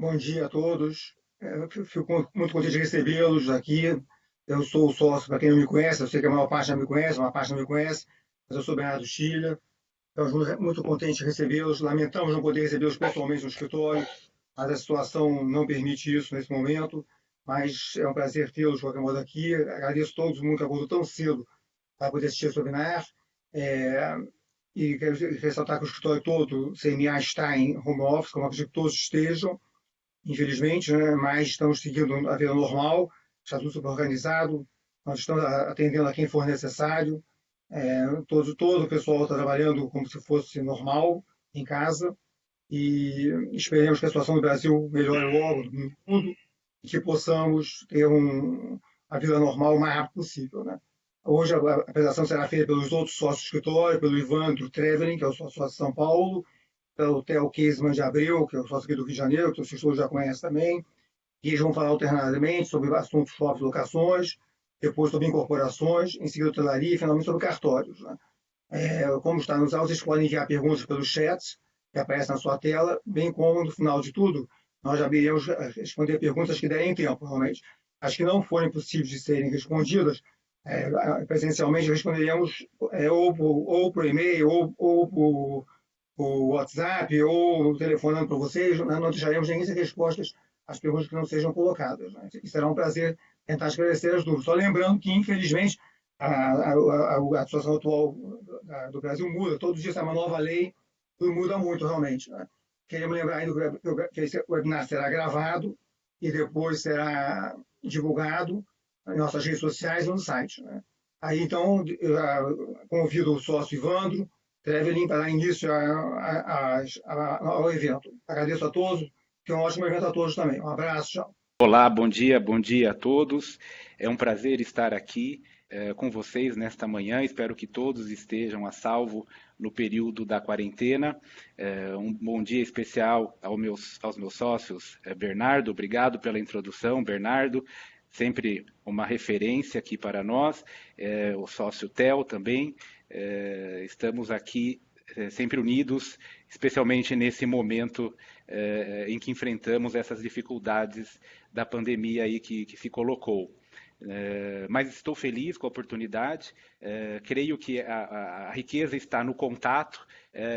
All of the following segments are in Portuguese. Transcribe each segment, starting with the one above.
Bom dia a todos. Eu fico muito contente de recebê-los aqui. Eu sou o sócio, para quem não me conhece, eu sei que a maior parte não me conhece, uma parte não me conhece, mas eu sou Bernardo Schiller. Estamos muito contentes de recebê-los. Lamentamos não poder recebê-los pessoalmente no escritório, mas a situação não permite isso nesse momento. Mas é um prazer tê-los, de qualquer modo, aqui. Agradeço a todos mundo que acordou tão cedo para poder assistir esse webinar. É, e quero ressaltar que o escritório todo, CMA, está em home office, como acredito que todos estejam, infelizmente, né? Mas estamos seguindo a vida normal, está tudo super organizado, nós estamos atendendo a quem for necessário, todo o pessoal está trabalhando como se fosse normal em casa e esperemos que a situação do Brasil melhore logo no mundo e que possamos ter a vida normal o mais rápido possível, né? Hoje a apresentação será feita pelos outros sócios do escritório, pelo Ivandro Trevelin, que é o sócio de São Paulo, pelo Theo Keisman de Abreu, que é o sócio aqui do Rio de Janeiro, que vocês todos já conhecem também, e eles vão falar alternadamente sobre assuntos shopping locações, depois sobre incorporações, em seguida hotelaria e finalmente sobre cartórios, né? Como está nos aulas, vocês podem enviar perguntas pelo chat, que aparece na sua tela, bem como no final de tudo, nós já iremos responder perguntas que derem tempo, realmente. As que não forem possíveis de serem respondidas, presencialmente responderemos ou por e-mail, ou por o WhatsApp ou telefonando para vocês, né? Não deixaremos nenhuma respostas às perguntas que não sejam colocadas, né? E será um prazer tentar esclarecer as dúvidas. Só lembrando que, infelizmente, a situação atual do Brasil muda. Todos os dias é uma nova lei, tudo muda muito, realmente, né? Queremos lembrar ainda que esse webinar será gravado e depois será divulgado nas nossas redes sociais e no site, né? Aí, então, eu convido o sócio Ivandro Trevelin para dar início ao evento. Agradeço a todos, que é um ótimo evento a todos também. Um abraço, tchau. Olá, bom dia a todos. É um prazer estar aqui com vocês nesta manhã. Espero que todos estejam a salvo no período da quarentena. Um bom dia especial aos meus sócios. Bernardo, obrigado pela introdução, Bernardo. Sempre uma referência aqui para nós. O sócio Theo também. Estamos aqui sempre unidos, especialmente nesse momento em que enfrentamos essas dificuldades da pandemia aí que se colocou. Mas estou feliz com a oportunidade, creio que a riqueza está no contato,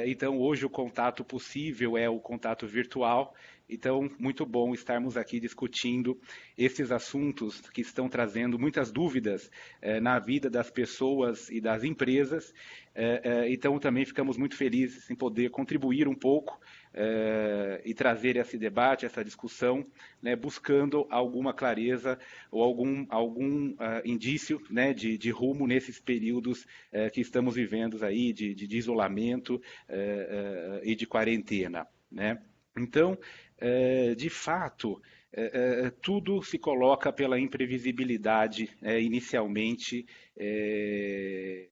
então hoje o contato possível é o contato virtual, então muito bom estarmos aqui discutindo esses assuntos que estão trazendo muitas dúvidas na vida das pessoas e das empresas, então também ficamos muito felizes em poder contribuir um pouco e trazer esse debate, essa discussão, né, buscando alguma clareza ou algum indício, né, de rumo nesses períodos que estamos vivendo aí de isolamento e de quarentena, né? Então, de fato, tudo se coloca pela imprevisibilidade inicialmente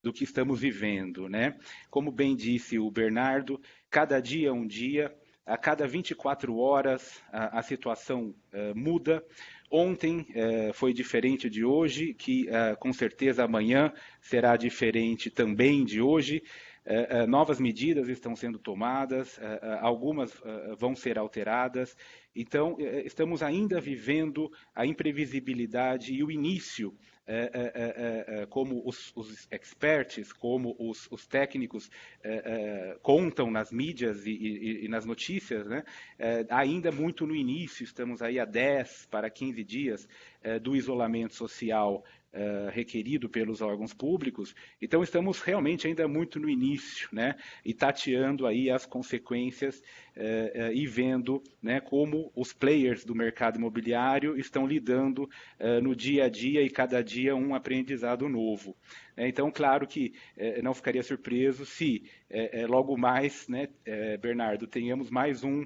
do que estamos vivendo, né? Como bem disse o Bernardo, cada dia é um dia, a cada 24 horas a situação muda. Ontem foi diferente de hoje, que com certeza amanhã será diferente também de hoje. Novas medidas estão sendo tomadas, algumas vão ser alteradas. Então, estamos ainda vivendo a imprevisibilidade e o início, como os experts, como os técnicos contam nas mídias e nas notícias, né? Ainda muito no início, estamos aí há 10 para 15 dias do isolamento social requerido pelos órgãos públicos, então estamos realmente ainda muito no início, né? E tateando aí as consequências e vendo, né, como os players do mercado imobiliário estão lidando no dia a dia e cada dia um aprendizado novo. Então, claro que não ficaria surpreso se logo mais, né, Bernardo, tenhamos mais um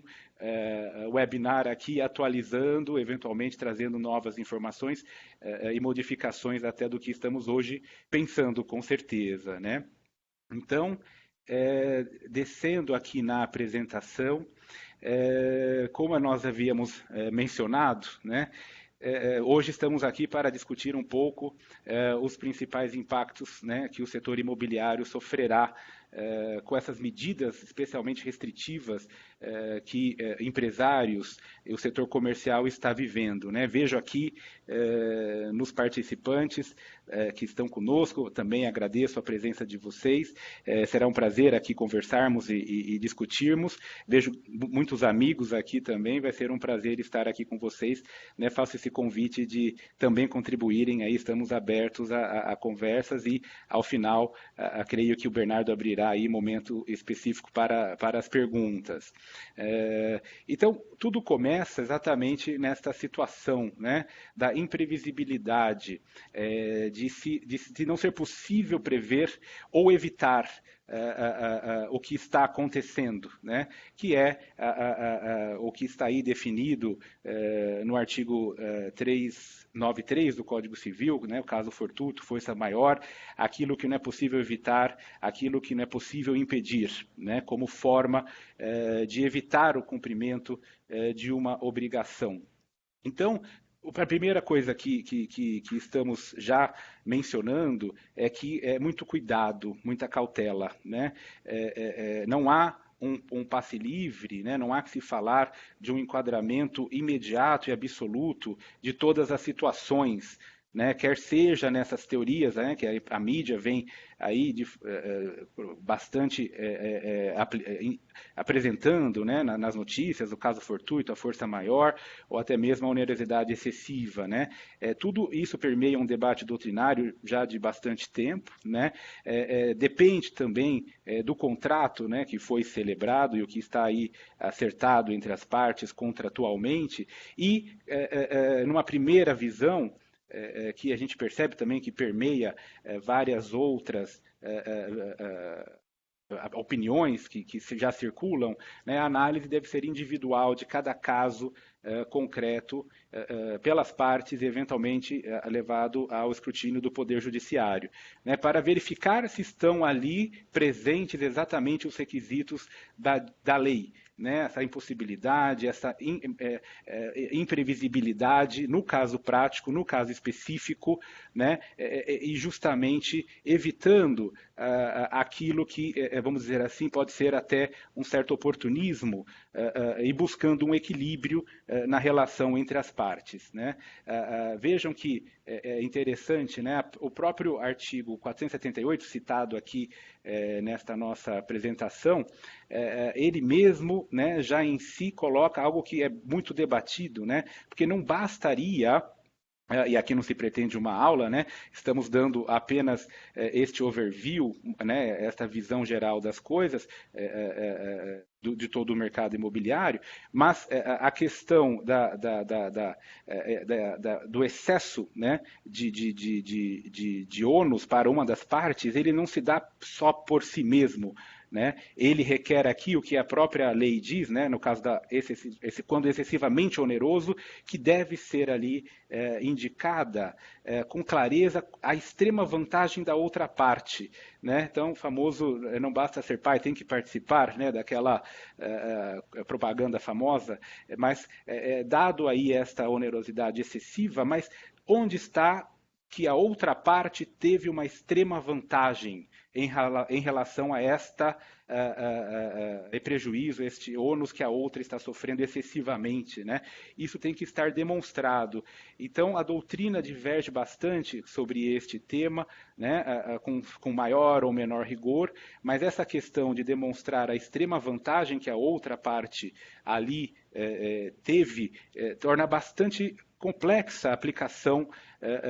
webinar aqui atualizando, eventualmente trazendo novas informações e modificações até do que estamos hoje pensando, com certeza, né? Então, descendo aqui na apresentação, como nós havíamos mencionado, né? Hoje estamos aqui para discutir um pouco os principais impactos, né, que o setor imobiliário sofrerá com essas medidas especialmente restritivas que empresários e o setor comercial está vivendo, né? Vejo aqui nos participantes que estão conosco, também agradeço a presença de vocês, será um prazer aqui conversarmos e discutirmos, vejo muitos amigos aqui também, vai ser um prazer estar aqui com vocês, né? Faço esse convite de também contribuírem, aí estamos abertos a conversas e, ao final, creio que o Bernardo abrirá aí momento específico para as perguntas. Então, tudo começa exatamente nesta situação, né, da imprevisibilidade, de não ser possível prever ou evitar o que está acontecendo, né? Que é o que está aí definido no artigo 393 do Código Civil, né? O caso fortuito, força maior, aquilo que não é possível evitar, aquilo que não é possível impedir, né? Como forma de evitar o cumprimento de uma obrigação. Então, a primeira coisa que estamos já mencionando é que é muito cuidado, muita cautela, né? Não há um passe livre, né? Não há que se falar de um enquadramento imediato e absoluto de todas as situações, né? Quer seja nessas teorias, né, que a mídia vem aí bastante apresentando, né, nas notícias, o caso fortuito, a força maior, ou até mesmo a onerosidade excessiva, né? Tudo isso permeia um debate doutrinário já de bastante tempo, né? Depende também do contrato, né, que foi celebrado e o que está aí acertado entre as partes contratualmente, e numa primeira visão, que a gente percebe também que permeia várias outras opiniões que já circulam, né? A análise deve ser individual de cada caso concreto pelas partes e eventualmente levado ao escrutínio do Poder Judiciário, né? Para verificar se estão ali presentes exatamente os requisitos da lei, né? Essa impossibilidade, essa imprevisibilidade, no caso prático, no caso específico, né? E justamente evitando aquilo que, vamos dizer assim, pode ser até um certo oportunismo e buscando um equilíbrio na relação entre as partes, né? Vejam que é interessante, né? O próprio artigo 478, citado aqui nesta nossa apresentação, ele mesmo, né, já em si coloca algo que é muito debatido, né? Porque não bastaria, e aqui não se pretende uma aula, né? Estamos dando apenas este overview, né? Esta visão geral das coisas, de todo o mercado imobiliário, mas a questão do excesso, né, de ônus para uma das partes, ele não se dá só por si mesmo, né? Ele requer aqui o que a própria lei diz, né, no caso quando excessivamente oneroso, que deve ser ali indicada com clareza a extrema vantagem da outra parte, né? Então, o famoso não basta ser pai, tem que participar, né, daquela propaganda famosa, mas dado aí esta onerosidade excessiva, mas onde está que a outra parte teve uma extrema vantagem em relação a esta prejuízo, este ônus que a outra está sofrendo excessivamente, né? Isso tem que estar demonstrado. Então, a doutrina diverge bastante sobre este tema, né? Com maior ou menor rigor, mas essa questão de demonstrar a extrema vantagem que a outra parte ali teve, torna bastante complexa a aplicação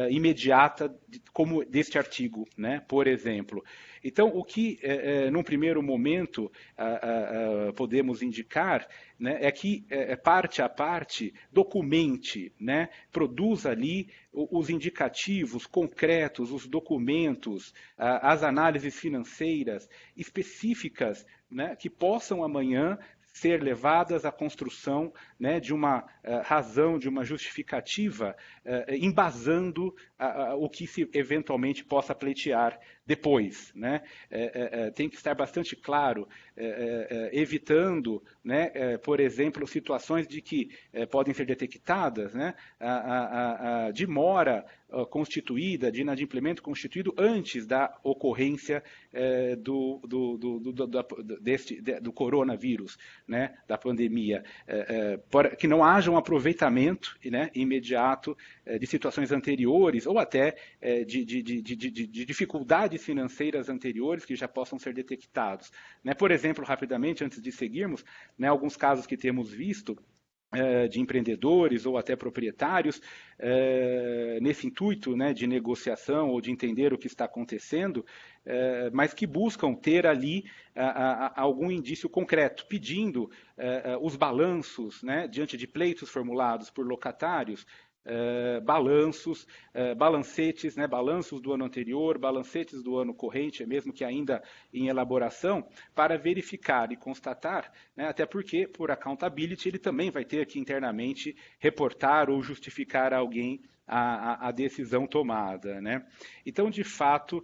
imediata como deste artigo, né? Por exemplo. Então, o que, num primeiro momento, podemos indicar, né, é que, parte a parte, documente, né, produza ali os indicativos concretos, os documentos, as análises financeiras específicas, né, que possam amanhã ser levadas à construção, né, de uma razão, de uma justificativa, embasando o que se eventualmente possa pleitear depois, né? Tem que estar bastante claro, evitando, né, por exemplo, situações de que podem ser detectadas, né, a demora constituída, de inadimplemento constituído antes da ocorrência do coronavírus, né, da pandemia, que não haja um aproveitamento, né, imediato de situações anteriores ou até de dificuldades financeiras anteriores que já possam ser detectados, né? Por exemplo, rapidamente, antes de seguirmos, né, alguns casos que temos visto de empreendedores ou até proprietários, nesse intuito, né, de negociação ou de entender o que está acontecendo, mas que buscam ter ali algum indício concreto, pedindo os balanços, né, diante de pleitos formulados por locatários, balanços, balancetes, né, balanços do ano anterior, balancetes do ano corrente, mesmo que ainda em elaboração, para verificar e constatar, né, até porque, por accountability, ele também vai ter que internamente reportar ou justificar a alguém a decisão tomada, né? Então, de fato,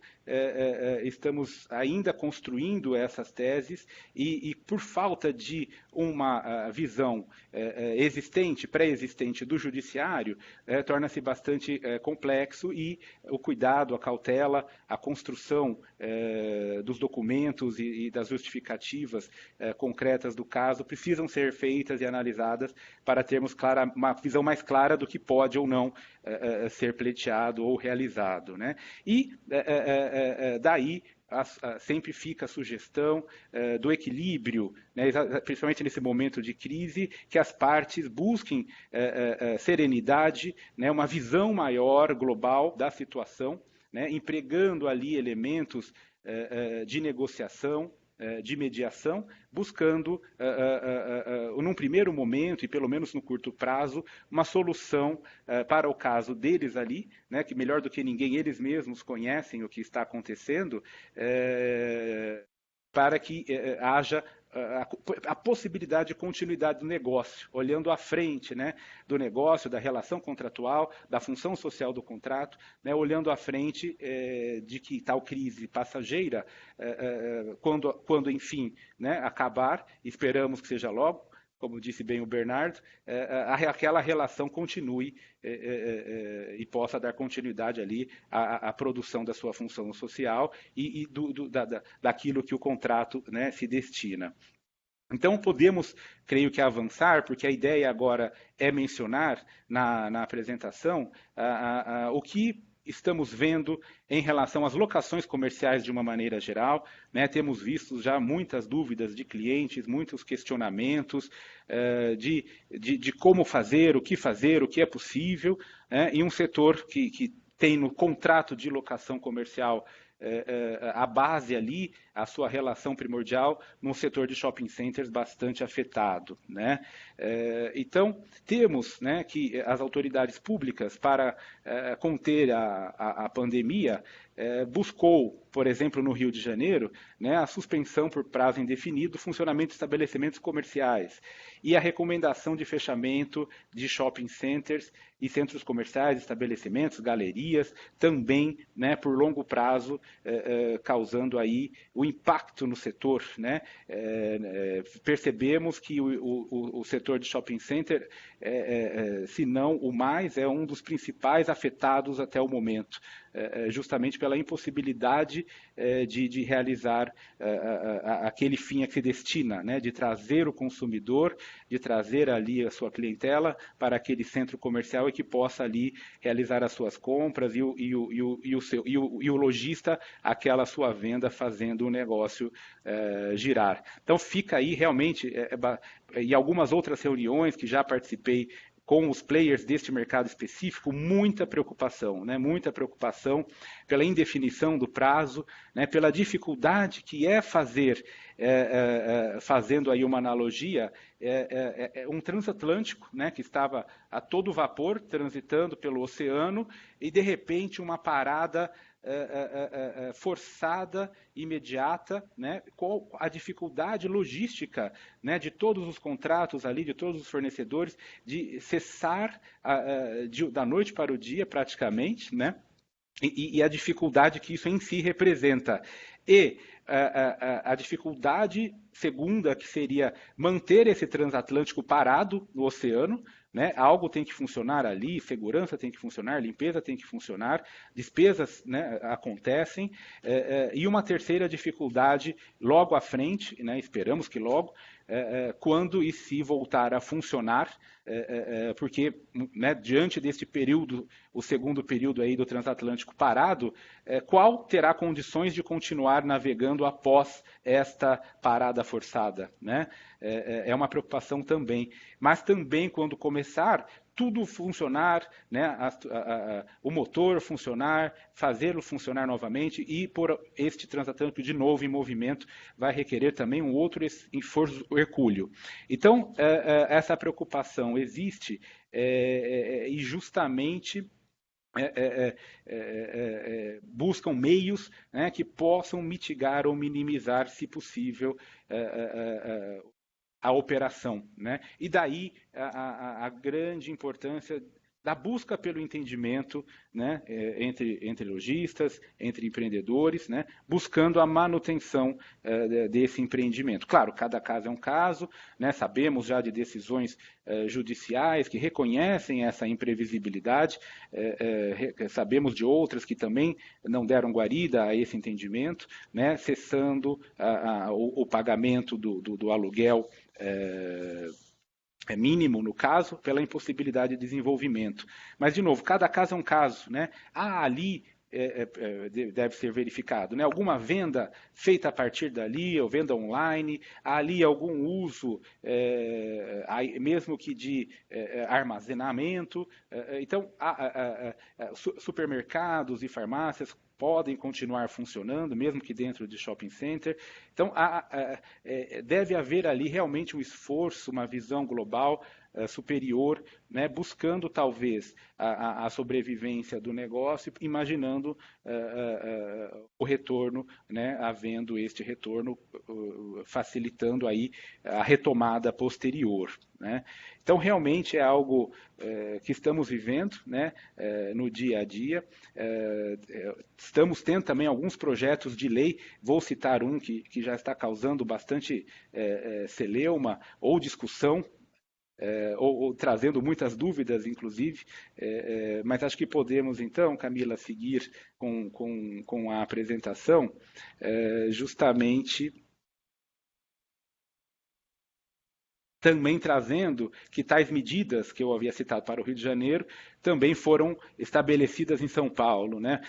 estamos ainda construindo essas teses e por falta de uma visão existente, pré-existente do judiciário, torna-se bastante complexo e o cuidado, a cautela, a construção dos documentos e das justificativas concretas do caso precisam ser feitas e analisadas para termos uma visão mais clara do que pode ou não ser pleiteado ou realizado, né? E daí sempre fica a sugestão do equilíbrio, né, principalmente nesse momento de crise, que as partes busquem serenidade, né, uma visão maior, global da situação, né, empregando ali elementos de negociação, de mediação, buscando, num primeiro momento, e pelo menos no curto prazo, uma solução para o caso deles ali, né, que melhor do que ninguém eles mesmos conhecem o que está acontecendo, para que haja a possibilidade de continuidade do negócio, olhando à frente, né, do negócio, da relação contratual, da função social do contrato, né, olhando à frente de que tal crise passageira, quando enfim, né, acabar, esperamos que seja logo, como disse bem o Bernardo, aquela relação continue e possa dar continuidade ali à produção da sua função social e daquilo que o contrato, né, se destina. Então, podemos, creio que, avançar, porque a ideia agora é mencionar na apresentação o que estamos vendo em relação às locações comerciais de uma maneira geral, né? Temos visto já muitas dúvidas de clientes, muitos questionamentos de como fazer, o que é possível, né? E um setor que tem no contrato de locação comercial a base ali, a sua relação primordial, num setor de shopping centers bastante afetado, né? Então, temos, né, que as autoridades públicas, para conter a pandemia, buscou, por exemplo, no Rio de Janeiro, né, a suspensão por prazo indefinido do funcionamento de estabelecimentos comerciais e a recomendação de fechamento de shopping centers e centros comerciais, estabelecimentos, galerias, também, né, por longo prazo, causando aí o impacto no setor, né? Percebemos que o setor de shopping center, se não o mais, é um dos principais afetados até o momento, justamente pela impossibilidade de realizar aquele fim a que se destina, né? De trazer o consumidor, de trazer ali a sua clientela para aquele centro comercial e que possa ali realizar as suas compras e o lojista aquela sua venda fazendo o negócio girar. Então fica aí realmente, e algumas outras reuniões que já participei com os players deste mercado específico, muita preocupação, né? Muita preocupação pela indefinição do prazo, né? Pela dificuldade que é fazer, fazendo aí uma analogia, um transatlântico, né? Que estava a todo vapor, transitando pelo oceano, e de repente uma parada forçada, imediata, né, com a dificuldade logística, né, de todos os contratos ali, de todos os fornecedores, de cessar da noite para o dia praticamente, né, e a dificuldade que isso em si representa. E a dificuldade segunda, que seria manter esse transatlântico parado no oceano, né? Algo tem que funcionar ali, segurança tem que funcionar, limpeza tem que funcionar, despesas, né, acontecem, e uma terceira dificuldade logo à frente, né, esperamos que logo, quando e se voltar a funcionar, porque, né, diante deste período, o segundo período aí do transatlântico parado, qual terá condições de continuar navegando após esta parada forçada, né? É uma preocupação também. Mas também quando começar tudo funcionar, né, o motor funcionar, fazê-lo funcionar novamente e pôr este transatlântico de novo em movimento vai requerer também um outro esforço hercúleo. Então, essa preocupação existe e justamente buscam meios, né, que possam mitigar ou minimizar, se possível, a operação, né? E daí a grande importância da busca pelo entendimento, né, entre lojistas, entre empreendedores, né, buscando a manutenção desse empreendimento. Claro, cada caso é um caso, né, sabemos já de decisões judiciais que reconhecem essa imprevisibilidade, sabemos de outras que também não deram guarida a esse entendimento, né, cessando o pagamento do aluguel mínimo, no caso, pela impossibilidade de desenvolvimento. Mas, de novo, cada caso é um caso, né? Ali deve ser verificado, né? Alguma venda feita a partir dali, ou venda online, há ali algum uso, mesmo que de armazenamento. Então, supermercados e farmácias podem continuar funcionando, mesmo que dentro de shopping center. Então, deve haver ali realmente um esforço, uma visão global superior, né, buscando talvez a sobrevivência do negócio, imaginando o retorno, né, havendo este retorno, facilitando aí a retomada posterior, né? Então, realmente é algo que estamos vivendo, né, no dia a dia. Estamos tendo também alguns projetos de lei, vou citar um que já está causando bastante celeuma ou discussão, ou trazendo muitas dúvidas, inclusive, mas acho que podemos, então, Camila, seguir com a apresentação, justamente também trazendo que tais medidas que eu havia citado para o Rio de Janeiro também foram estabelecidas em São Paulo, né?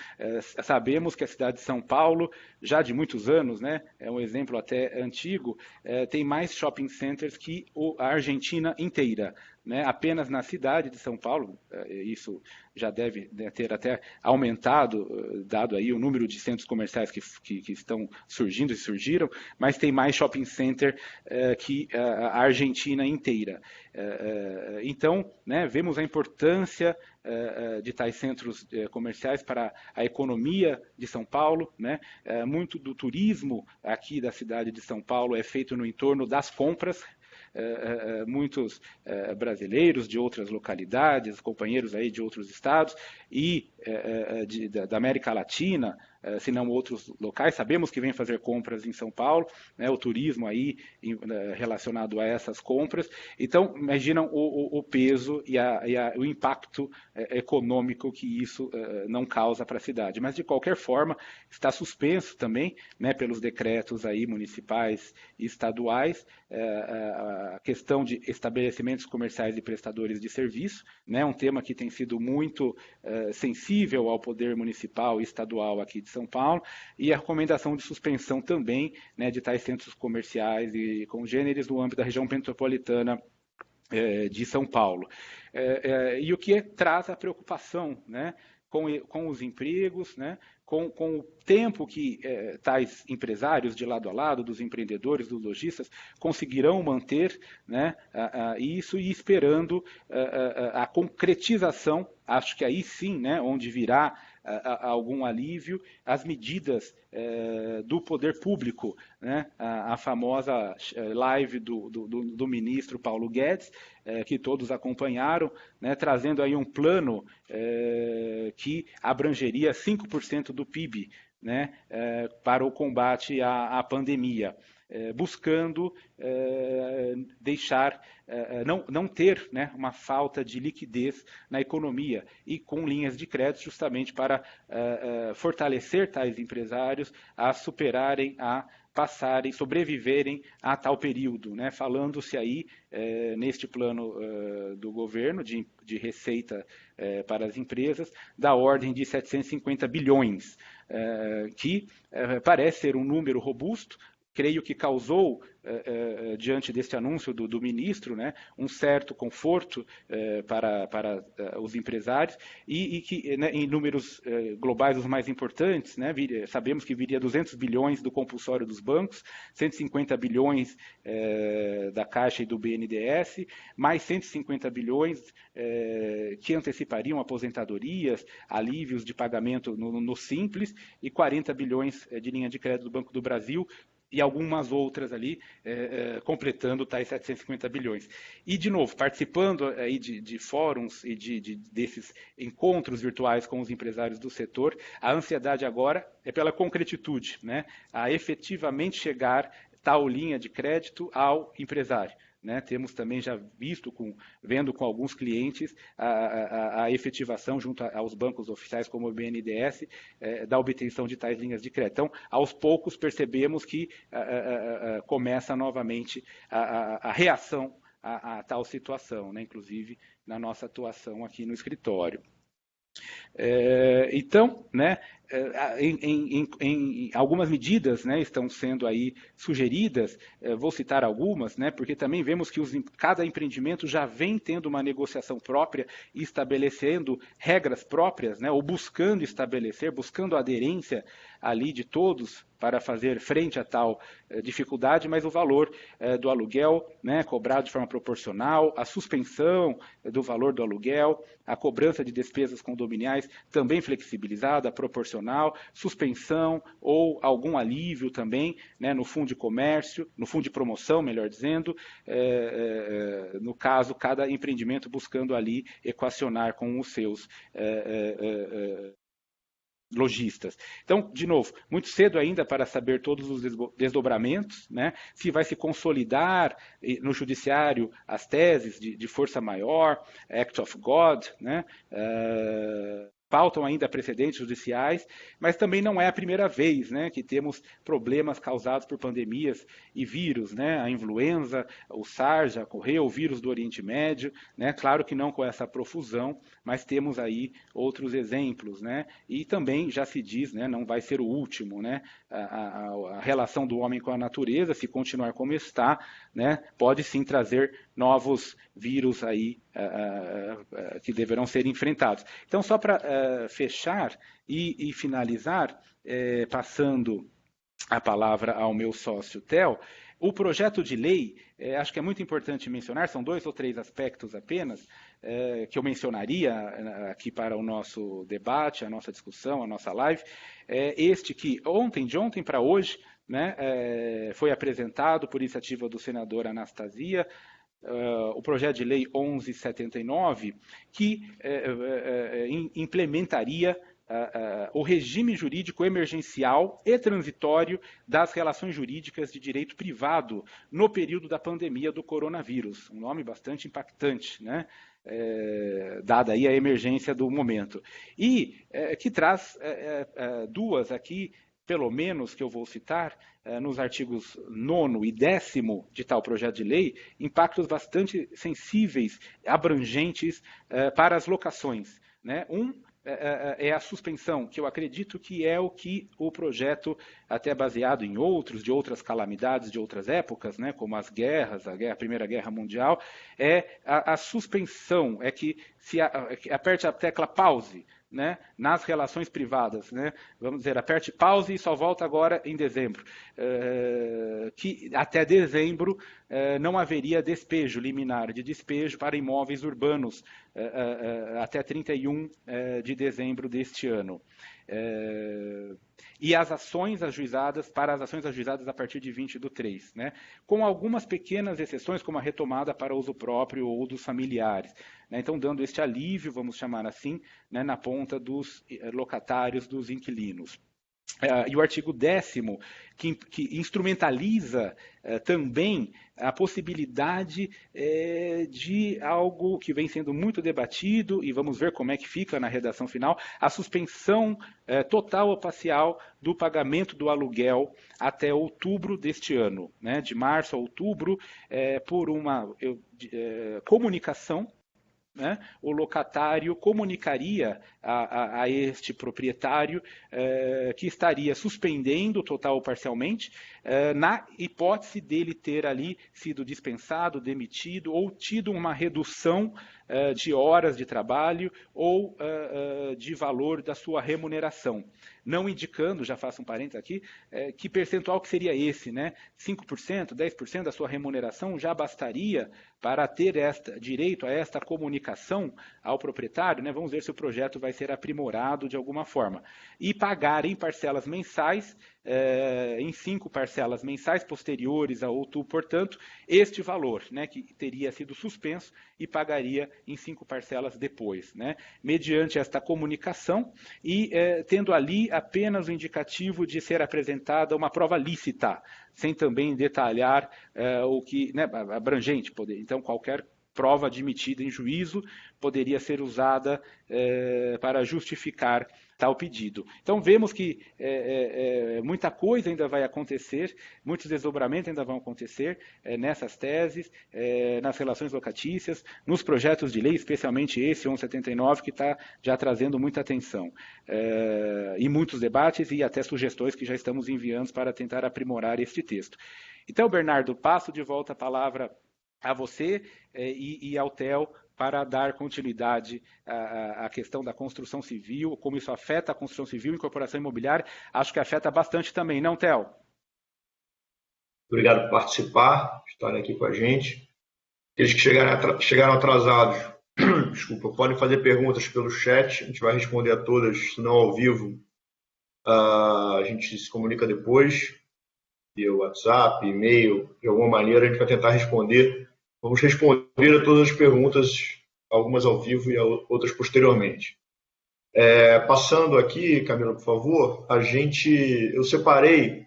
Sabemos que a cidade de São Paulo, já de muitos anos, né, é um exemplo até antigo, tem mais shopping centers que a Argentina inteira, né? Apenas na cidade de São Paulo, isso já deve ter até aumentado, dado aí o número de centros comerciais que estão surgindo e surgiram, mas tem mais shopping center que a Argentina inteira. Então, né, vemos a importância de tais centros comerciais para a economia de São Paulo, né? Muito do turismo aqui da cidade de São Paulo é feito no entorno das compras. Muitos brasileiros de outras localidades, companheiros aí de outros estados e da América Latina, se não outros locais, sabemos que vem fazer compras em São Paulo, né, o turismo aí relacionado a essas compras. Então, imaginam o peso e o impacto econômico que isso não causa para a cidade. Mas, de qualquer forma, está suspenso também, né, pelos decretos aí municipais e estaduais, a questão de estabelecimentos comerciais e prestadores de serviço, né, um tema que tem sido muito sensível ao poder municipal e estadual aqui de São Paulo, e a recomendação de suspensão também, né, de tais centros comerciais e congêneres no âmbito da região metropolitana de São Paulo. E o que traz a preocupação, né, com os empregos, né, com o tempo que tais empresários de lado a lado, dos empreendedores, dos lojistas, conseguirão manter, né, isso e esperando a concretização, acho que aí sim, né, onde virá algum alívio, as medidas do poder público, né? A famosa live do ministro Paulo Guedes, que todos acompanharam, né? Trazendo aí um plano que abrangeria 5% do PIB, né? Para o combate à pandemia. Buscando deixar, não ter, né, uma falta de liquidez na economia e com linhas de crédito justamente para fortalecer tais empresários a superarem, a passarem, sobreviverem a tal período, né? Falando-se aí neste plano do governo de receita para as empresas da ordem de 750 bilhões, que parece ser um número robusto. Creio que causou, diante deste anúncio do ministro, né, um certo conforto para os empresários e que, né, em números globais os mais importantes, né, sabemos que viria 200 bilhões do compulsório dos bancos, 150 bilhões da Caixa e do BNDES, mais 150 bilhões que antecipariam aposentadorias, alívios de pagamento no Simples e 40 bilhões de linha de crédito do Banco do Brasil, e algumas outras ali, completando tais 750 bilhões. E, de novo, participando aí de fóruns e desses encontros virtuais com os empresários do setor, a ansiedade agora é pela concretitude, né? A efetivamente chegar tal linha de crédito ao empresário. Né, temos também já vendo com alguns clientes a efetivação junto aos bancos oficiais como o BNDES da obtenção de tais linhas de crédito. Então, aos poucos percebemos que começa novamente a reação a tal situação, né, inclusive na nossa atuação aqui no escritório. Então, né, em algumas medidas, né, estão sendo aí sugeridas, vou citar algumas, né, porque também vemos que cada empreendimento já vem tendo uma negociação própria e estabelecendo regras próprias, né, ou buscando estabelecer, buscando a aderência ali de todos para fazer frente a tal dificuldade, mas o valor do aluguel, né, cobrado de forma proporcional, a suspensão do valor do aluguel, a cobrança de despesas condominiais também flexibilizada, proporcional, suspensão ou algum alívio também, né, no fundo de comércio, no fundo de promoção, melhor dizendo, no caso, cada empreendimento buscando ali equacionar com os seus lojistas. Então, de novo, muito cedo ainda para saber todos os desdobramentos, né? Se vai se consolidar no judiciário as teses de força maior, Act of God, né? Faltam ainda precedentes judiciais, mas também não é a primeira vez, né, que temos problemas causados por pandemias e vírus, né, a influenza, o SARS já ocorreu, o vírus do Oriente Médio, né, claro que não com essa profusão, mas temos aí outros exemplos, né, e também já se diz, né, não vai ser o último, né, a relação do homem com a natureza, se continuar como está, né, pode sim trazer novos vírus aí que deverão ser enfrentados. Então, só para fechar e finalizar, passando a palavra ao meu sócio Theo, o projeto de lei, acho que é muito importante mencionar, são 2 ou 3 aspectos apenas, que eu mencionaria aqui para o nosso debate, a nossa discussão, a nossa live, este que de ontem para hoje, né, foi apresentado por iniciativa do senador Anastasia, o projeto de lei 1179, que implementaria o regime jurídico emergencial e transitório das relações jurídicas de direito privado no período da pandemia do coronavírus. Um nome bastante impactante, né? Dada aí a emergência do momento. E que traz 2 aqui, pelo menos, que eu vou citar, nos artigos 9º e 10º de tal projeto de lei, impactos bastante sensíveis, abrangentes para as locações, né? É a suspensão, que eu acredito que é o que o projeto, até baseado em de outras calamidades de outras épocas, né, como as guerras, a Primeira Guerra Mundial, a suspensão, que aperte a tecla pause, né, nas relações privadas, né, vamos dizer, aperte pause e só volta agora em dezembro, que até dezembro não haveria despejo liminar de despejo para imóveis urbanos até 31 de dezembro deste ano. E as ações ajuizadas, para as ações ajuizadas a partir de 20/3, né? Com algumas pequenas exceções, como a retomada para uso próprio ou dos familiares, né? Então, dando este alívio, vamos chamar assim, né, na ponta dos locatários, dos inquilinos. E o artigo 10º, que instrumentaliza também a possibilidade de algo que vem sendo muito debatido, e vamos ver como é que fica na redação final, a suspensão total ou parcial do pagamento do aluguel até outubro deste ano, né, de março a outubro, por uma comunicação, né, o locatário comunicaria a este proprietário que estaria suspendendo total ou parcialmente, na hipótese dele ter ali sido dispensado, demitido ou tido uma redução de horas de trabalho ou de valor da sua remuneração. Não indicando, já faço um parênteses aqui, que percentual que seria esse, né? 5%, 10% da sua remuneração já bastaria para ter direito a esta comunicação ao proprietário, né? Vamos ver se o projeto vai ser aprimorado de alguma forma. E pagar em parcelas mensais, em 5 parcelas mensais posteriores a outubro, portanto, este valor, né, que teria sido suspenso e pagaria em 5 parcelas depois, né, mediante esta comunicação e tendo ali apenas o indicativo de ser apresentada uma prova lícita, sem também detalhar o que, né, abrangente, então qualquer prova admitida em juízo poderia ser usada para justificar tal pedido. Então, vemos que muita coisa ainda vai acontecer, muitos desdobramentos ainda vão acontecer nessas teses, nas relações locatícias, nos projetos de lei, especialmente esse 1179, que está já trazendo muita atenção, e muitos debates e até sugestões que já estamos enviando para tentar aprimorar este texto. Então, Bernardo, passo de volta a palavra a você e ao Theo para dar continuidade à questão da construção civil, como isso afeta a construção civil e incorporação imobiliária. Acho que afeta bastante também, não, Theo? Obrigado por participar, estarem aqui com a gente. Aqueles que chegaram atrasados, desculpa, podem fazer perguntas pelo chat, a gente vai responder a todas, se não ao vivo, a gente se comunica depois, via WhatsApp, e-mail, de alguma maneira a gente vai tentar responder. Vamos responder a todas as perguntas, algumas ao vivo e outras posteriormente. Passando aqui, Camila, por favor, eu separei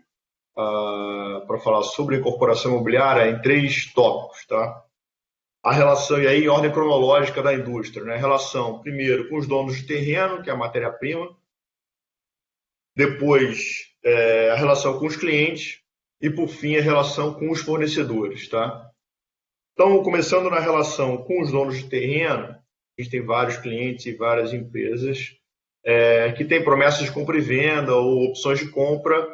para falar sobre a incorporação imobiliária em 3 tópicos, tá? A relação, e aí em ordem cronológica da indústria, né? A relação, primeiro, com os donos de terreno, que é a matéria-prima, depois a relação com os clientes e, por fim, a relação com os fornecedores, tá? Então, começando na relação com os donos de terreno, a gente tem vários clientes e várias empresas que têm promessas de compra e venda ou opções de compra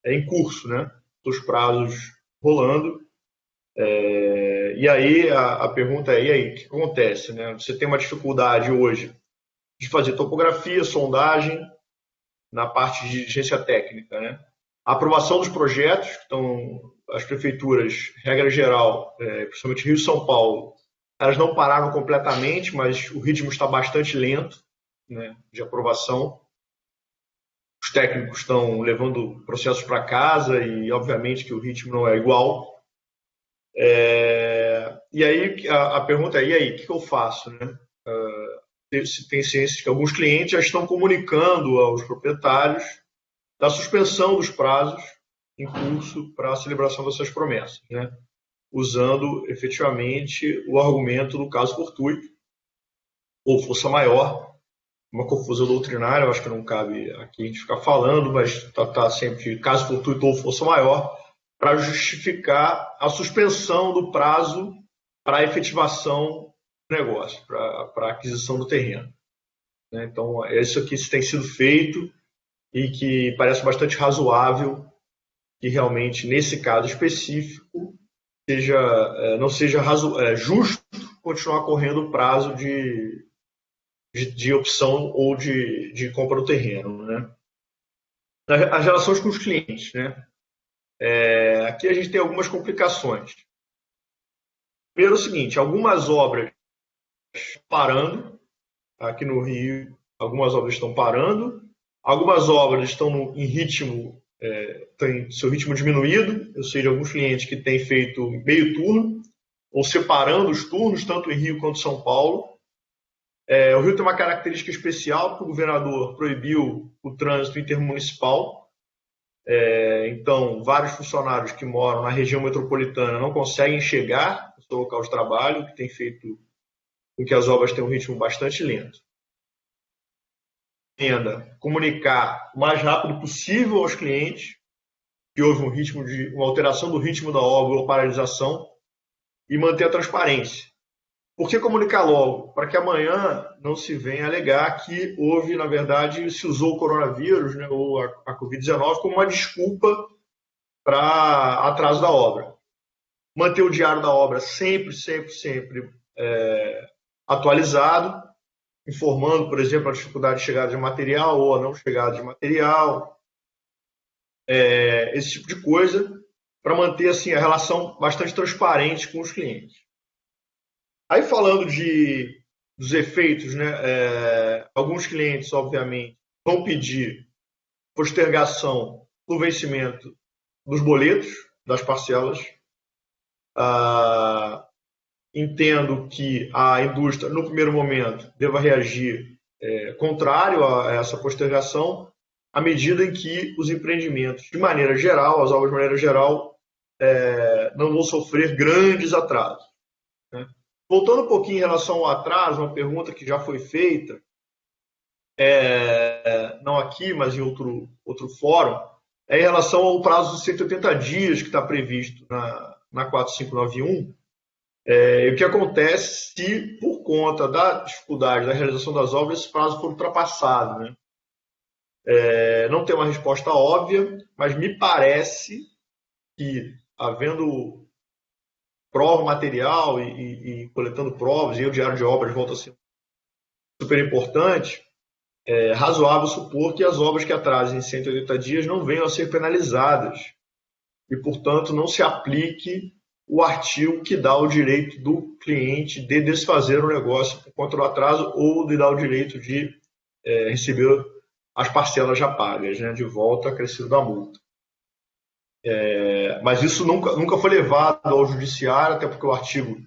em curso, né? Os prazos rolando. E aí a pergunta é, e aí, o que acontece, né? Você tem uma dificuldade hoje de fazer topografia, sondagem, na parte de diligência técnica, né? A aprovação dos projetos, que estão as prefeituras, regra geral, principalmente Rio e São Paulo, elas não pararam completamente, mas o ritmo está bastante lento, né, de aprovação. Os técnicos estão levando processos para casa e, obviamente, que o ritmo não é igual. E aí a pergunta é, e aí, o que eu faço, né? Tem ciência que alguns clientes já estão comunicando aos proprietários da suspensão dos prazos em curso para a celebração dessas promessas, né? Usando efetivamente o argumento do caso fortuito ou força maior, uma confusão doutrinária, eu acho que não cabe aqui a gente ficar falando, mas tratar sempre de caso fortuito ou força maior para justificar a suspensão do prazo para a efetivação do negócio, para a aquisição do terreno, né? Então, isso aqui tem sido feito e que parece bastante razoável que realmente, nesse caso específico, não seja justo continuar correndo o prazo de opção ou de compra do terreno, né? As relações com os clientes, né? Aqui a gente tem algumas complicações. Primeiro é o seguinte, algumas obras parando, aqui no Rio, algumas obras estão parando, algumas obras estão em ritmo, tem seu ritmo diminuído, eu sei de alguns clientes que têm feito meio turno, ou separando os turnos, tanto em Rio quanto em São Paulo. O Rio tem uma característica especial, porque o governador proibiu o trânsito intermunicipal. Então, vários funcionários que moram na região metropolitana não conseguem chegar no seu local de trabalho, que tem feito com que as obras tenham um ritmo bastante lento. Comunicar o mais rápido possível aos clientes que houve uma alteração do ritmo da obra ou paralisação e manter a transparência. Por que comunicar logo? Para que amanhã não se venha alegar que houve, na verdade, se usou o coronavírus, né, ou a Covid-19 como uma desculpa para atraso da obra. Manter o diário da obra sempre atualizado, informando, por exemplo, a dificuldade de chegada de material ou a não chegada de material, esse tipo de coisa, para manter assim, a relação bastante transparente com os clientes. Aí falando dos efeitos, né, alguns clientes, obviamente, vão pedir postergação do vencimento dos boletos, das parcelas. Entendo que a indústria, no primeiro momento, deva reagir contrário a essa postergação, à medida em que os empreendimentos, de maneira geral, as obras de maneira geral, não vão sofrer grandes atrasos. Né? Voltando um pouquinho em relação ao atraso, uma pergunta que já foi feita, não aqui, mas em outro fórum, em relação ao prazo de 180 dias que está previsto na 4591. O que acontece se, por conta da dificuldade da realização das obras, esse prazo for ultrapassado, né? Não tem uma resposta óbvia, mas me parece que, havendo prova material e coletando provas, e o diário de obras volta a ser super importante, é razoável supor que as obras que atrasem 180 dias não venham a ser penalizadas e, portanto, não se aplique o artigo que dá o direito do cliente de desfazer o negócio por conta do atraso ou de dar o direito de receber as parcelas já pagas, né, de volta acrescido da multa. Mas isso nunca foi levado ao judiciário, até porque o artigo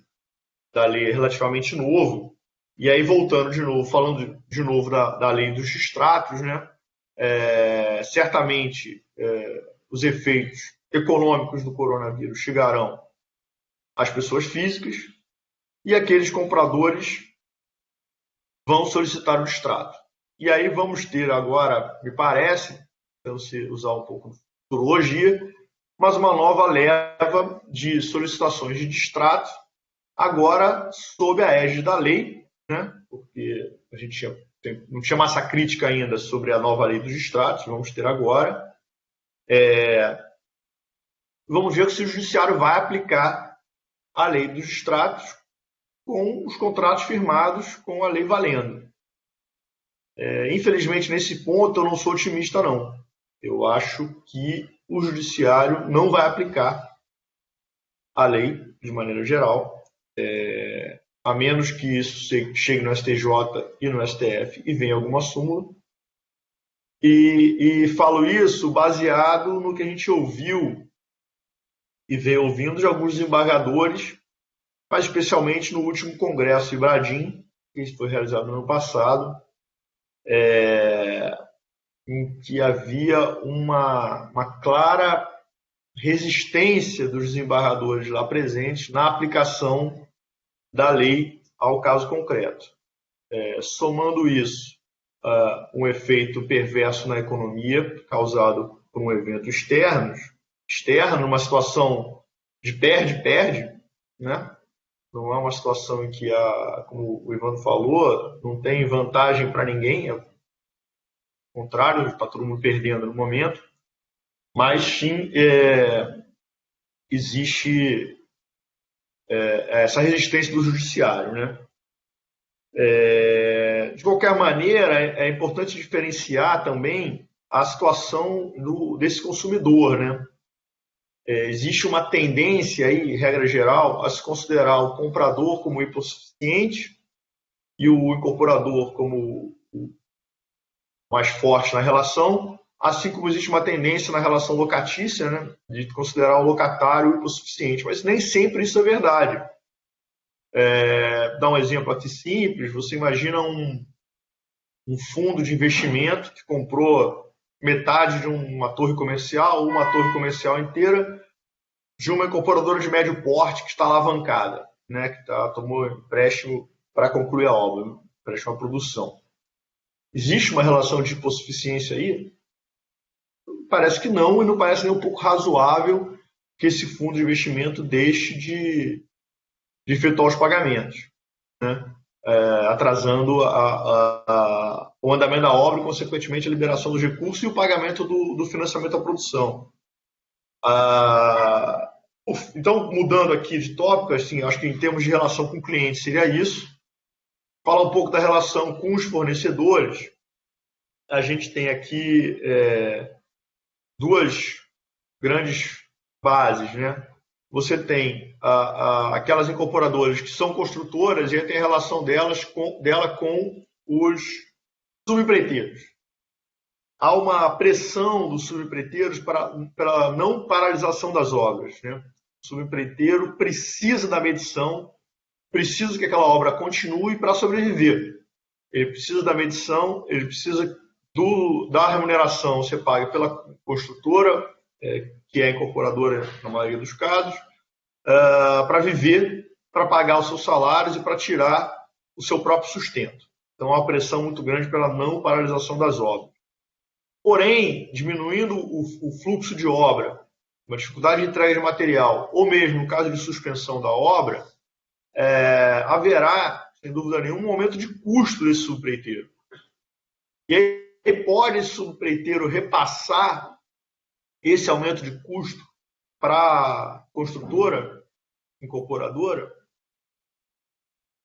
da lei é relativamente novo. E aí, voltando de novo, falando de novo da lei dos distratos, né, certamente os efeitos econômicos do coronavírus chegarão às pessoas físicas e aqueles compradores vão solicitar o distrato. E aí vamos ter agora, me parece, então se usar um pouco de futurologia, mas uma nova leva de solicitações de distrato, agora sob a égide da lei, né? Porque a gente não tinha massa crítica ainda sobre a nova lei dos distratos, vamos ter agora. Vamos ver se o judiciário vai aplicar a lei dos distratos com os contratos firmados com a lei valendo. Infelizmente, nesse ponto, eu não sou otimista, não. Eu acho que o judiciário não vai aplicar a lei de maneira geral, a menos que isso chegue no STJ e no STF e venha alguma súmula. E falo isso baseado no que a gente ouviu e veio ouvindo de alguns desembargadores, mas especialmente no último congresso Ibradim, que foi realizado no ano passado, em que havia uma clara resistência dos desembargadores lá presentes na aplicação da lei ao caso concreto. Somando isso, um efeito perverso na economia causado por um evento externo, numa situação de perde-perde, né? Não é uma situação em que, como o Ivan falou, não tem vantagem para ninguém, ao contrário, está todo mundo perdendo no momento, mas sim existe essa resistência do judiciário, né? De qualquer maneira, é importante diferenciar também a situação desse consumidor, né? existe uma tendência aí, regra geral, a se considerar o comprador como hipossuficiente e o incorporador como o mais forte na relação, assim como existe uma tendência na relação locatícia, né, de considerar o locatário hipossuficiente. Mas nem sempre isso é verdade. Dar um exemplo aqui simples, você imagina um fundo de investimento que comprou metade de uma torre comercial ou uma torre comercial inteira de uma incorporadora de médio porte que está alavancada, né, que tomou empréstimo para concluir a obra, empréstimo à produção. Existe uma relação de hipossuficiência aí? Parece que não, e não parece nem um pouco razoável que esse fundo de investimento deixe de efetuar os pagamentos, né? Atrasando o andamento da obra e, consequentemente, a liberação dos recursos e o pagamento do financiamento à produção. Então, mudando aqui de tópico, assim, acho que em termos de relação com o cliente seria isso. Falar um pouco da relação com os fornecedores. A gente tem aqui duas grandes bases, né? Você tem aquelas incorporadoras que são construtoras e aí tem a relação dela com os subempreiteiros. Há uma pressão dos subempreiteiros para não paralisação das obras, né? O subempreiteiro precisa da medição, precisa que aquela obra continue para sobreviver. Ele precisa da medição, ele precisa da remuneração ser paga pela construtora, que é a incorporadora na maioria dos casos, para viver, para pagar os seus salários e para tirar o seu próprio sustento. Então, há uma pressão muito grande pela não paralisação das obras. Porém, diminuindo o fluxo de obra, uma dificuldade de entrega de material, ou mesmo no caso de suspensão da obra, haverá, sem dúvida nenhuma, um aumento de custo desse subempreiteiro. E aí pode esse subempreiteiro repassar esse aumento de custo para a construtora, incorporadora?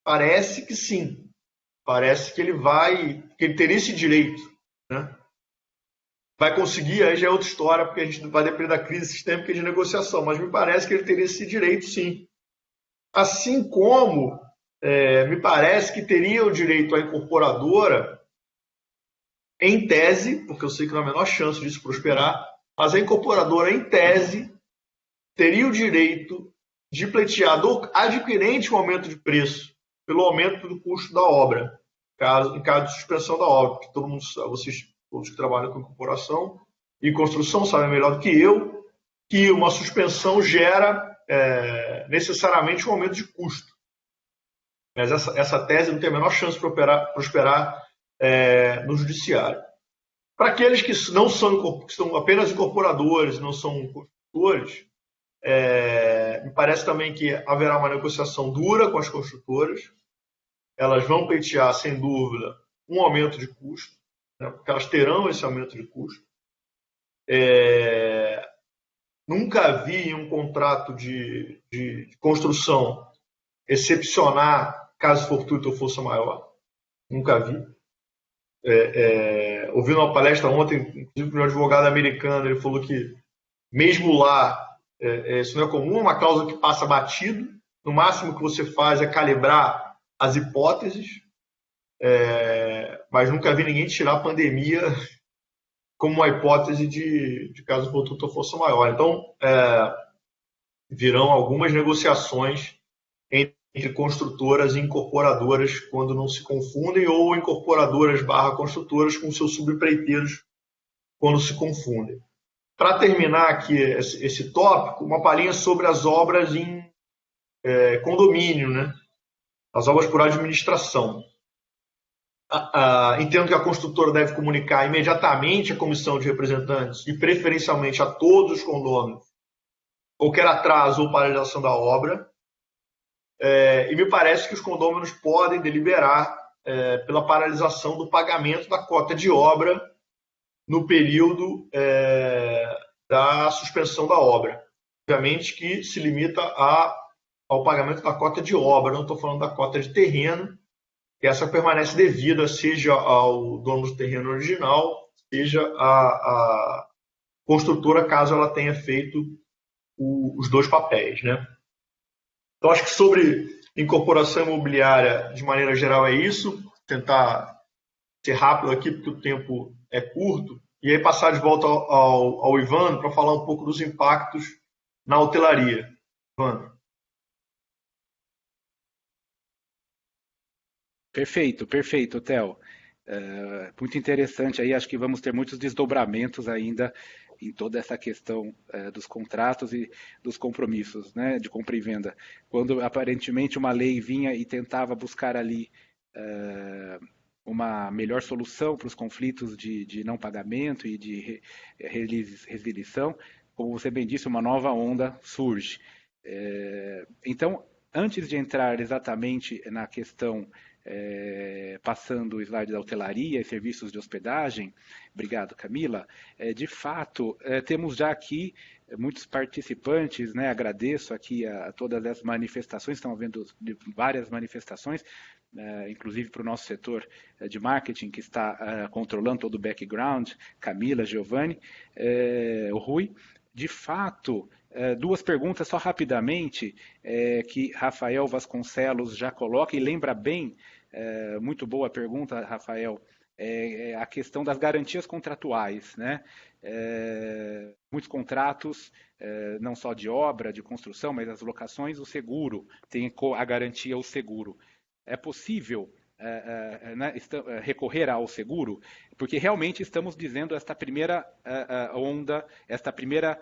Parece que sim. Parece que ele teria esse direito, né? Vai conseguir, aí já é outra história, porque a gente vai depender da crise sistêmica de negociação, mas me parece que ele teria esse direito, sim. Assim como me parece que teria o direito a incorporadora, em tese, porque eu sei que não há a menor chance disso prosperar, mas a incorporadora, em tese, teria o direito de pleitear do adquirente um aumento de preço pelo aumento do custo da obra, em caso de suspensão da obra, porque vocês todos que trabalham com incorporação e construção sabem melhor do que eu que uma suspensão gera necessariamente um aumento de custo. Mas essa tese não tem a menor chance de prosperar no judiciário. Para aqueles que são apenas incorporadores, não são construtores, me parece também que haverá uma negociação dura com as construtoras. Elas vão pleitear, sem dúvida, um aumento de custo, né, porque elas terão esse aumento de custo. Nunca vi um contrato de construção excepcionar caso fortuito ou força maior. Nunca vi. Ouvi uma palestra ontem, inclusive de um advogado americano, ele falou que mesmo lá isso não é comum, é uma cláusula que passa batido. No máximo que você faz é calibrar as hipóteses, mas nunca vi ninguém tirar a pandemia como uma hipótese de caso fortuito ou força maior. Então, virão algumas negociações entre construtoras e incorporadoras quando não se confundem, ou incorporadoras / construtoras com seus subempreiteiros quando se confundem. Para terminar aqui esse tópico, uma palhinha sobre as obras em condomínio, né? As obras por administração. Entendo que a construtora deve comunicar imediatamente à comissão de representantes e preferencialmente a todos os condôminos qualquer atraso ou paralisação da obra. E me parece que os condôminos podem deliberar pela paralisação do pagamento da cota de obra no período da suspensão da obra. Obviamente que se limita ao pagamento da cota de obra, não estou falando da cota de terreno, que essa permanece devida seja ao dono do terreno original, seja à construtora, caso ela tenha feito os dois papéis, né? Então, acho que sobre incorporação imobiliária, de maneira geral, é isso. Tentar ser rápido aqui, porque o tempo é curto. E aí passar de volta ao Ivan para falar um pouco dos impactos na hotelaria. Ivan. Perfeito, Theo. Muito interessante aí, acho que vamos ter muitos desdobramentos ainda em toda essa questão dos contratos e dos compromissos, né, de compra e venda. Quando aparentemente uma lei vinha e tentava buscar ali uma melhor solução para os conflitos de não pagamento e de resilição, como você bem disse, uma nova onda surge. Então, antes de entrar exatamente na questão passando o slide da hotelaria e serviços de hospedagem, obrigado Camila, de fato temos já aqui muitos participantes, né? Agradeço aqui a todas as manifestações, estão havendo várias manifestações, inclusive para o nosso setor de marketing que está controlando todo o background, Camila, Giovanni, o Rui. De fato, duas perguntas só rapidamente, que Rafael Vasconcelos já coloca, e lembra bem, muito boa pergunta, Rafael, a questão das garantias contratuais, né? Muitos contratos, não só de obra, de construção, mas as locações, o seguro, tem a garantia, o seguro. É possível né, recorrer ao seguro, porque realmente estamos dizendo esta primeira onda, esta primeira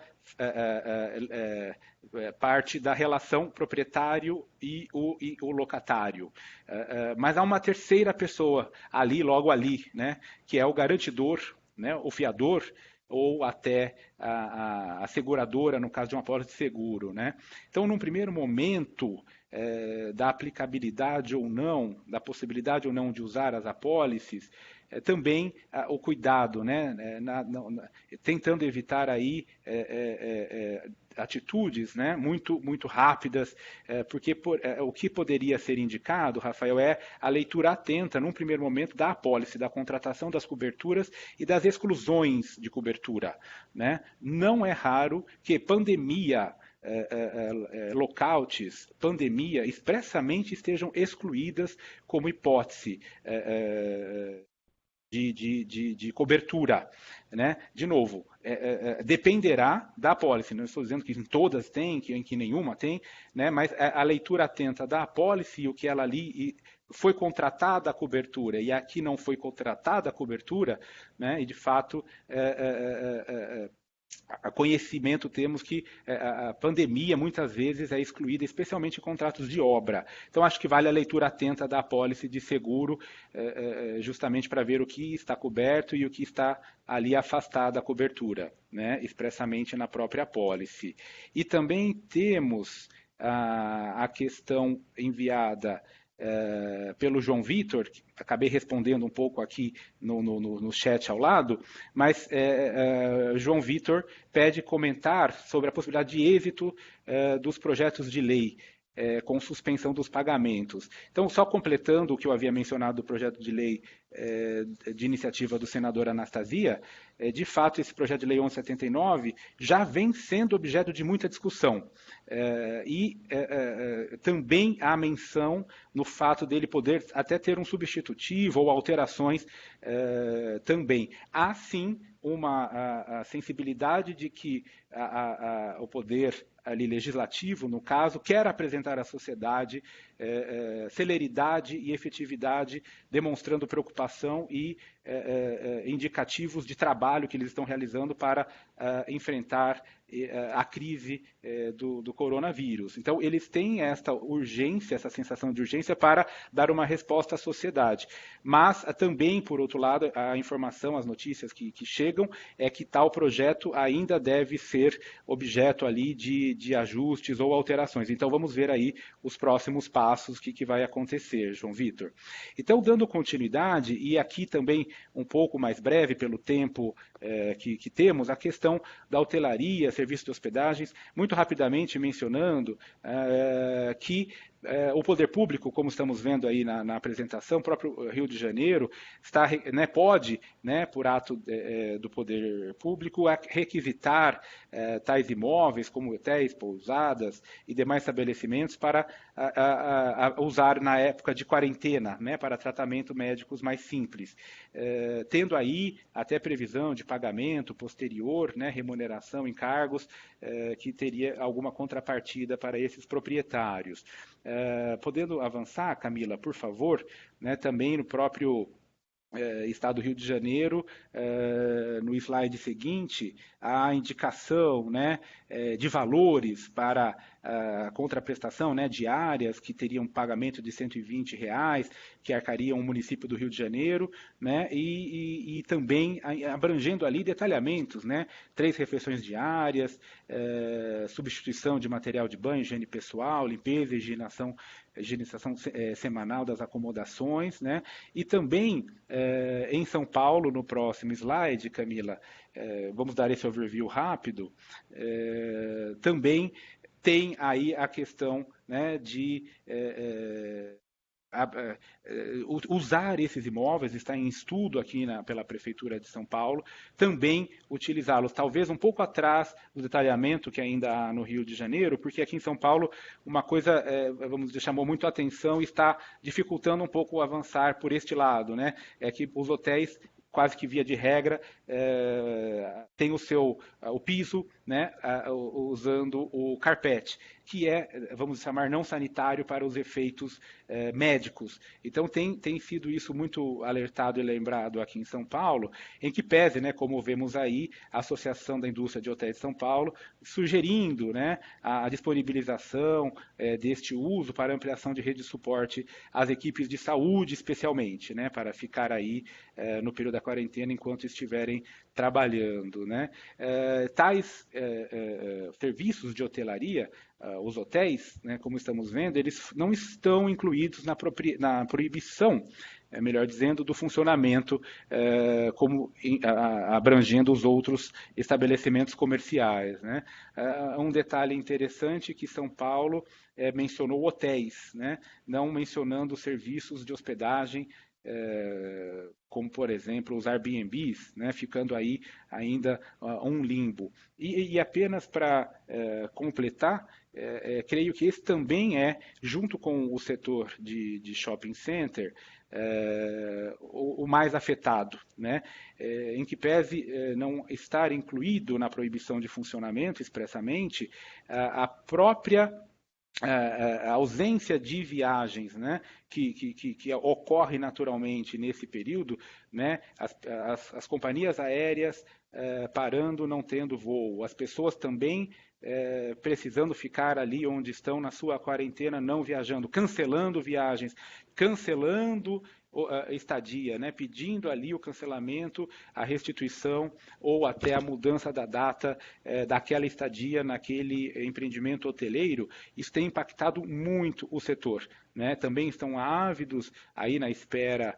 parte da relação proprietário e o locatário. Mas há uma terceira pessoa ali, logo ali, né, que é o garantidor, né, o fiador, ou até a seguradora, no caso de uma apólice de seguro, né? Então, num primeiro momento, da aplicabilidade ou não, da possibilidade ou não de usar as apólices, também o cuidado, né? Tentando evitar aí atitudes, né, muito rápidas, porque o que poderia ser indicado, Rafael, é a leitura atenta, num primeiro momento, da apólice, da contratação das coberturas e das exclusões de cobertura, né? Não é raro que pandemia, lockouts, pandemia, expressamente estejam excluídas como hipótese de cobertura, né? De novo, dependerá da apólice. Não estou dizendo que em todas tem, que em que nenhuma tem, né? Mas a leitura atenta da apólice, o que ela ali foi contratada a cobertura e aqui não foi contratada a cobertura, né? E de fato a conhecimento temos que a pandemia muitas vezes é excluída, especialmente em contratos de obra. Então, acho que vale a leitura atenta da apólice de seguro, justamente para ver o que está coberto e o que está ali afastado da cobertura, né, expressamente na própria apólice. E também temos a questão enviada pelo João Vitor, acabei respondendo um pouco aqui no chat ao lado, mas João Vitor pede comentar sobre a possibilidade de êxito dos projetos de lei com suspensão dos pagamentos. Então, só completando o que eu havia mencionado do projeto de lei de iniciativa do senador Anastasia, de fato, esse projeto de lei 1179 já vem sendo objeto de muita discussão. Também há menção no fato dele poder até ter um substitutivo ou alterações também. Há, sim, a sensibilidade de que o poder ali, legislativo, no caso, quer apresentar à sociedade celeridade e efetividade, demonstrando preocupação e indicativos de trabalho que eles estão realizando para enfrentar a crise do coronavírus. Então, eles têm esta urgência, essa sensação de urgência para dar uma resposta à sociedade. Mas também, por outro lado, a informação, as notícias que chegam é que tal projeto ainda deve ser objeto ali de ajustes ou alterações. Então, vamos ver aí os próximos passos, que vai acontecer, João Vitor. Então, dando continuidade, e aqui também um pouco mais breve pelo tempo que temos, a questão da hotelaria, serviço de hospedagens, muito rapidamente mencionando que o poder público, como estamos vendo aí na apresentação, o próprio Rio de Janeiro está, né, pode, né, por ato do poder público, requisitar tais imóveis, como hotéis, pousadas e demais estabelecimentos, para usar na época de quarentena, né, para tratamento médicos mais simples, tendo aí até previsão de pagamento posterior, né, remuneração, encargos, que teria alguma contrapartida para esses proprietários. Podendo avançar, Camila, por favor, né, também no próprio Estado do Rio de Janeiro, no slide seguinte, a indicação, né, de valores para a contraprestação, né, diárias que teriam pagamento de R$ 120, que arcariam o município do Rio de Janeiro, né, e também abrangendo ali detalhamentos, né, 3 refeições diárias, substituição de material de banho, higiene pessoal, limpeza e higienização semanal das acomodações, né? E também em São Paulo, no próximo slide, Camila, vamos dar esse overview rápido, também tem aí a questão, né, de usar esses imóveis, está em estudo aqui pela Prefeitura de São Paulo, também utilizá-los, talvez um pouco atrás do detalhamento que ainda há no Rio de Janeiro, porque aqui em São Paulo uma coisa, vamos dizer, chamou muito a atenção e está dificultando um pouco o avançar por este lado, né? É que os hotéis, quase que via de regra, tem o piso, né, usando o carpete, que vamos chamar, não sanitário para os efeitos médicos. Então, tem sido isso muito alertado e lembrado aqui em São Paulo, em que pese, né, como vemos aí, a Associação da Indústria de Hotéis de São Paulo sugerindo, né, a disponibilização deste uso para ampliação de rede de suporte às equipes de saúde, especialmente, né, para ficar aí no período da quarentena enquanto estiverem trabalhando, né? Tais serviços de hotelaria, os hotéis, né, como estamos vendo, eles não estão incluídos na proibição, melhor dizendo, do funcionamento, como abrangendo os outros estabelecimentos comerciais, né? Um detalhe interessante que São Paulo mencionou hotéis, né, não mencionando serviços de hospedagem, como, por exemplo, os Airbnbs, né, ficando aí ainda um limbo. E apenas para completar, creio que esse também junto com o setor de shopping center, o mais afetado, né? Em que pese não estar incluído na proibição de funcionamento expressamente, a própria a ausência de viagens, né, que ocorre naturalmente nesse período, né, as companhias aéreas parando, não tendo voo, as pessoas também precisando ficar ali onde estão na sua quarentena, não viajando, cancelando viagens, cancelando estadia, né, pedindo ali o cancelamento, a restituição ou até a mudança da data daquela estadia naquele empreendimento hoteleiro. Isso tem impactado muito o setor, né? Também estão ávidos aí na espera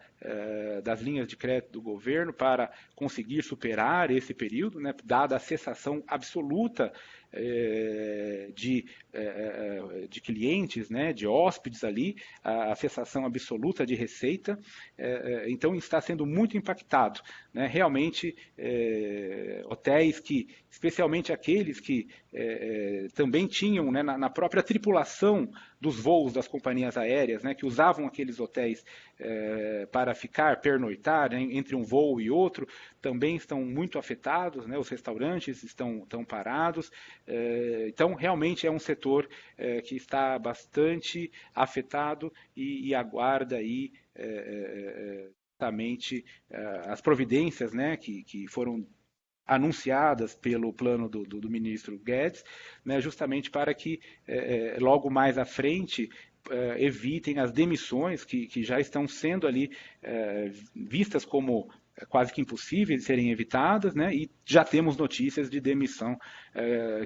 das linhas de crédito do governo para conseguir superar esse período, né, dada a cessação absoluta de clientes, né, de hóspedes ali, a cessação absoluta de receita, então está sendo muito impactado, né? Realmente, hotéis que, especialmente aqueles que também tinham, né, na própria tripulação dos voos das companhias aéreas, né, que usavam aqueles hotéis para ficar, pernoitar, né, entre um voo e outro, também estão muito afetados, né, os restaurantes estão parados, então realmente é um setor que está bastante afetado e aguarda aí justamente as providências, né, que foram anunciadas pelo plano do ministro Guedes, né, justamente para que logo mais à frente evitem as demissões que já estão sendo ali vistas como quase que impossíveis de serem evitadas, né, e já temos notícias de demissão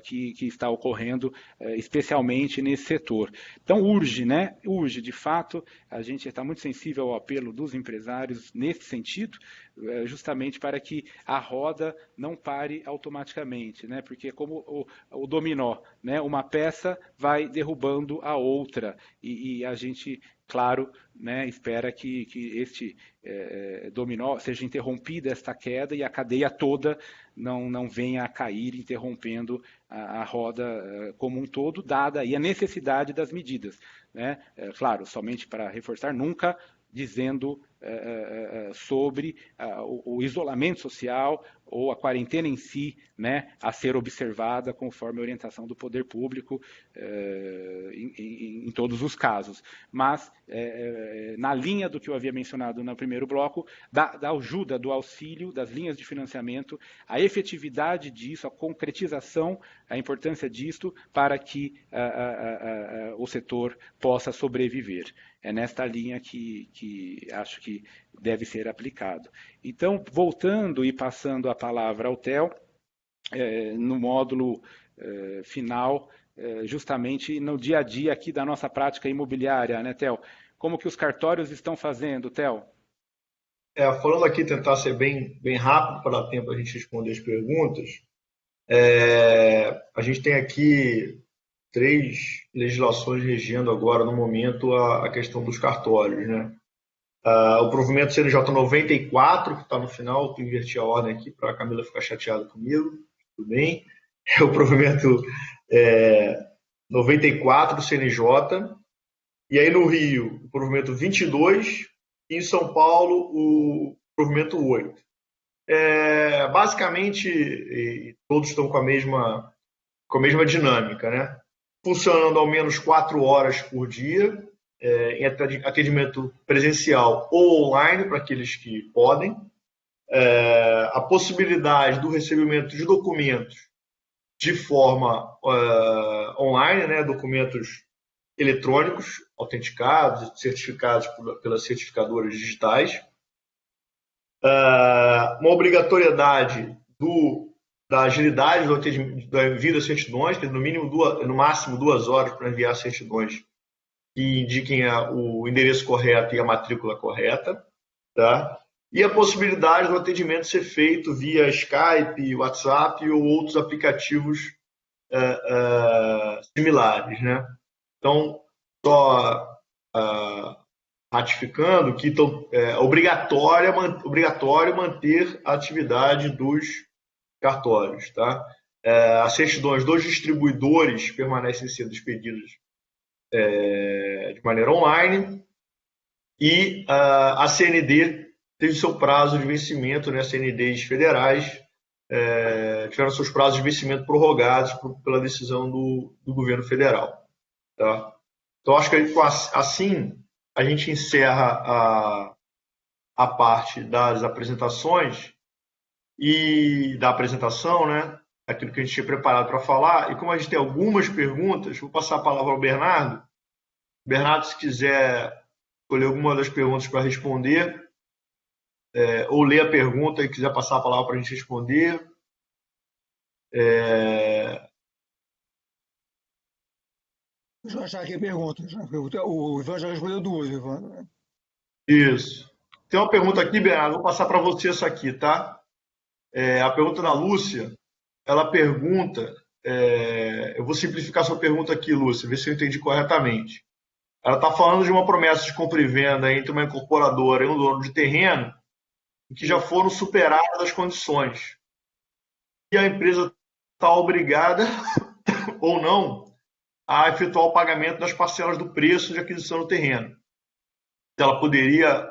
que está ocorrendo, especialmente nesse setor. Então, urge, né? Urge, de fato, a gente está muito sensível ao apelo dos empresários nesse sentido, justamente para que a roda não pare automaticamente, né? Porque é como o dominó, né? Uma peça vai derrubando a outra e a gente, claro, né, espera que este dominó seja interrompida esta queda e a cadeia toda não venha a cair, interrompendo a roda como um todo, dada aí a necessidade das medidas, né? Claro, somente para reforçar, nunca dizendo sobre o isolamento social ou a quarentena em si, né, a ser observada conforme a orientação do poder público em todos os casos. Mas, na linha do que eu havia mencionado no primeiro bloco, da ajuda, do auxílio, das linhas de financiamento, a efetividade disso, a concretização, a importância disto para que o setor possa sobreviver. É nesta linha que acho que deve ser aplicado. Então, voltando e passando a palavra ao Theo, no módulo final, justamente no dia a dia aqui da nossa prática imobiliária, né, Theo? Como que os cartórios estão fazendo, Theo? Falando aqui, tentar ser bem rápido para dar tempo a gente responder as perguntas. A gente tem aqui 3 legislações regendo agora, no momento, a questão dos cartórios, né? O provimento CNJ 94, que está no final, eu inverti a ordem aqui para a Camila ficar chateada comigo, tudo bem. É o provimento 94 do CNJ, e aí no Rio, o provimento 22, e em São Paulo, o provimento 8. Basicamente, todos estão com a mesma dinâmica, né? Funcionando ao menos 4 horas por dia, em atendimento presencial ou online, para aqueles que podem. A possibilidade do recebimento de documentos de forma online, né? Documentos eletrônicos, autenticados, certificados pelas certificadoras digitais. Uma obrigatoriedade da agilidade do envio das certidões, que no máximo 2 horas para enviar certidões que indiquem o endereço correto e a matrícula correta, tá? E a possibilidade do atendimento ser feito via Skype, WhatsApp ou outros aplicativos similares, né? Então, só ratificando que é obrigatório manter a atividade dos cartórios, tá? As certidões dos distribuidores permanecem sendo expedidas de maneira online e a CND teve seu prazo de vencimento, né? As CNDs federais tiveram seus prazos de vencimento prorrogados pela decisão do governo federal, tá? Então, acho que assim a gente encerra a parte das apresentações e da apresentação, né? Aquilo que a gente tinha preparado para falar. E como a gente tem algumas perguntas, vou passar a palavra ao Bernardo. Bernardo, se quiser escolher alguma das perguntas para responder, ou ler a pergunta e quiser passar a palavra para a gente responder. Deixa eu achar aqui a pergunta. O Ivan já respondeu 2, Ivan. Isso. Tem uma pergunta aqui, Bernardo, vou passar para você essa aqui, tá? A pergunta da Lúcia, ela pergunta, eu vou simplificar sua pergunta aqui, Lúcia, ver se eu entendi corretamente. Ela está falando de uma promessa de compra e venda entre uma incorporadora e um dono de terreno em que já foram superadas as condições. E a empresa está obrigada ou não a efetuar o pagamento das parcelas do preço de aquisição do terreno. Ela poderia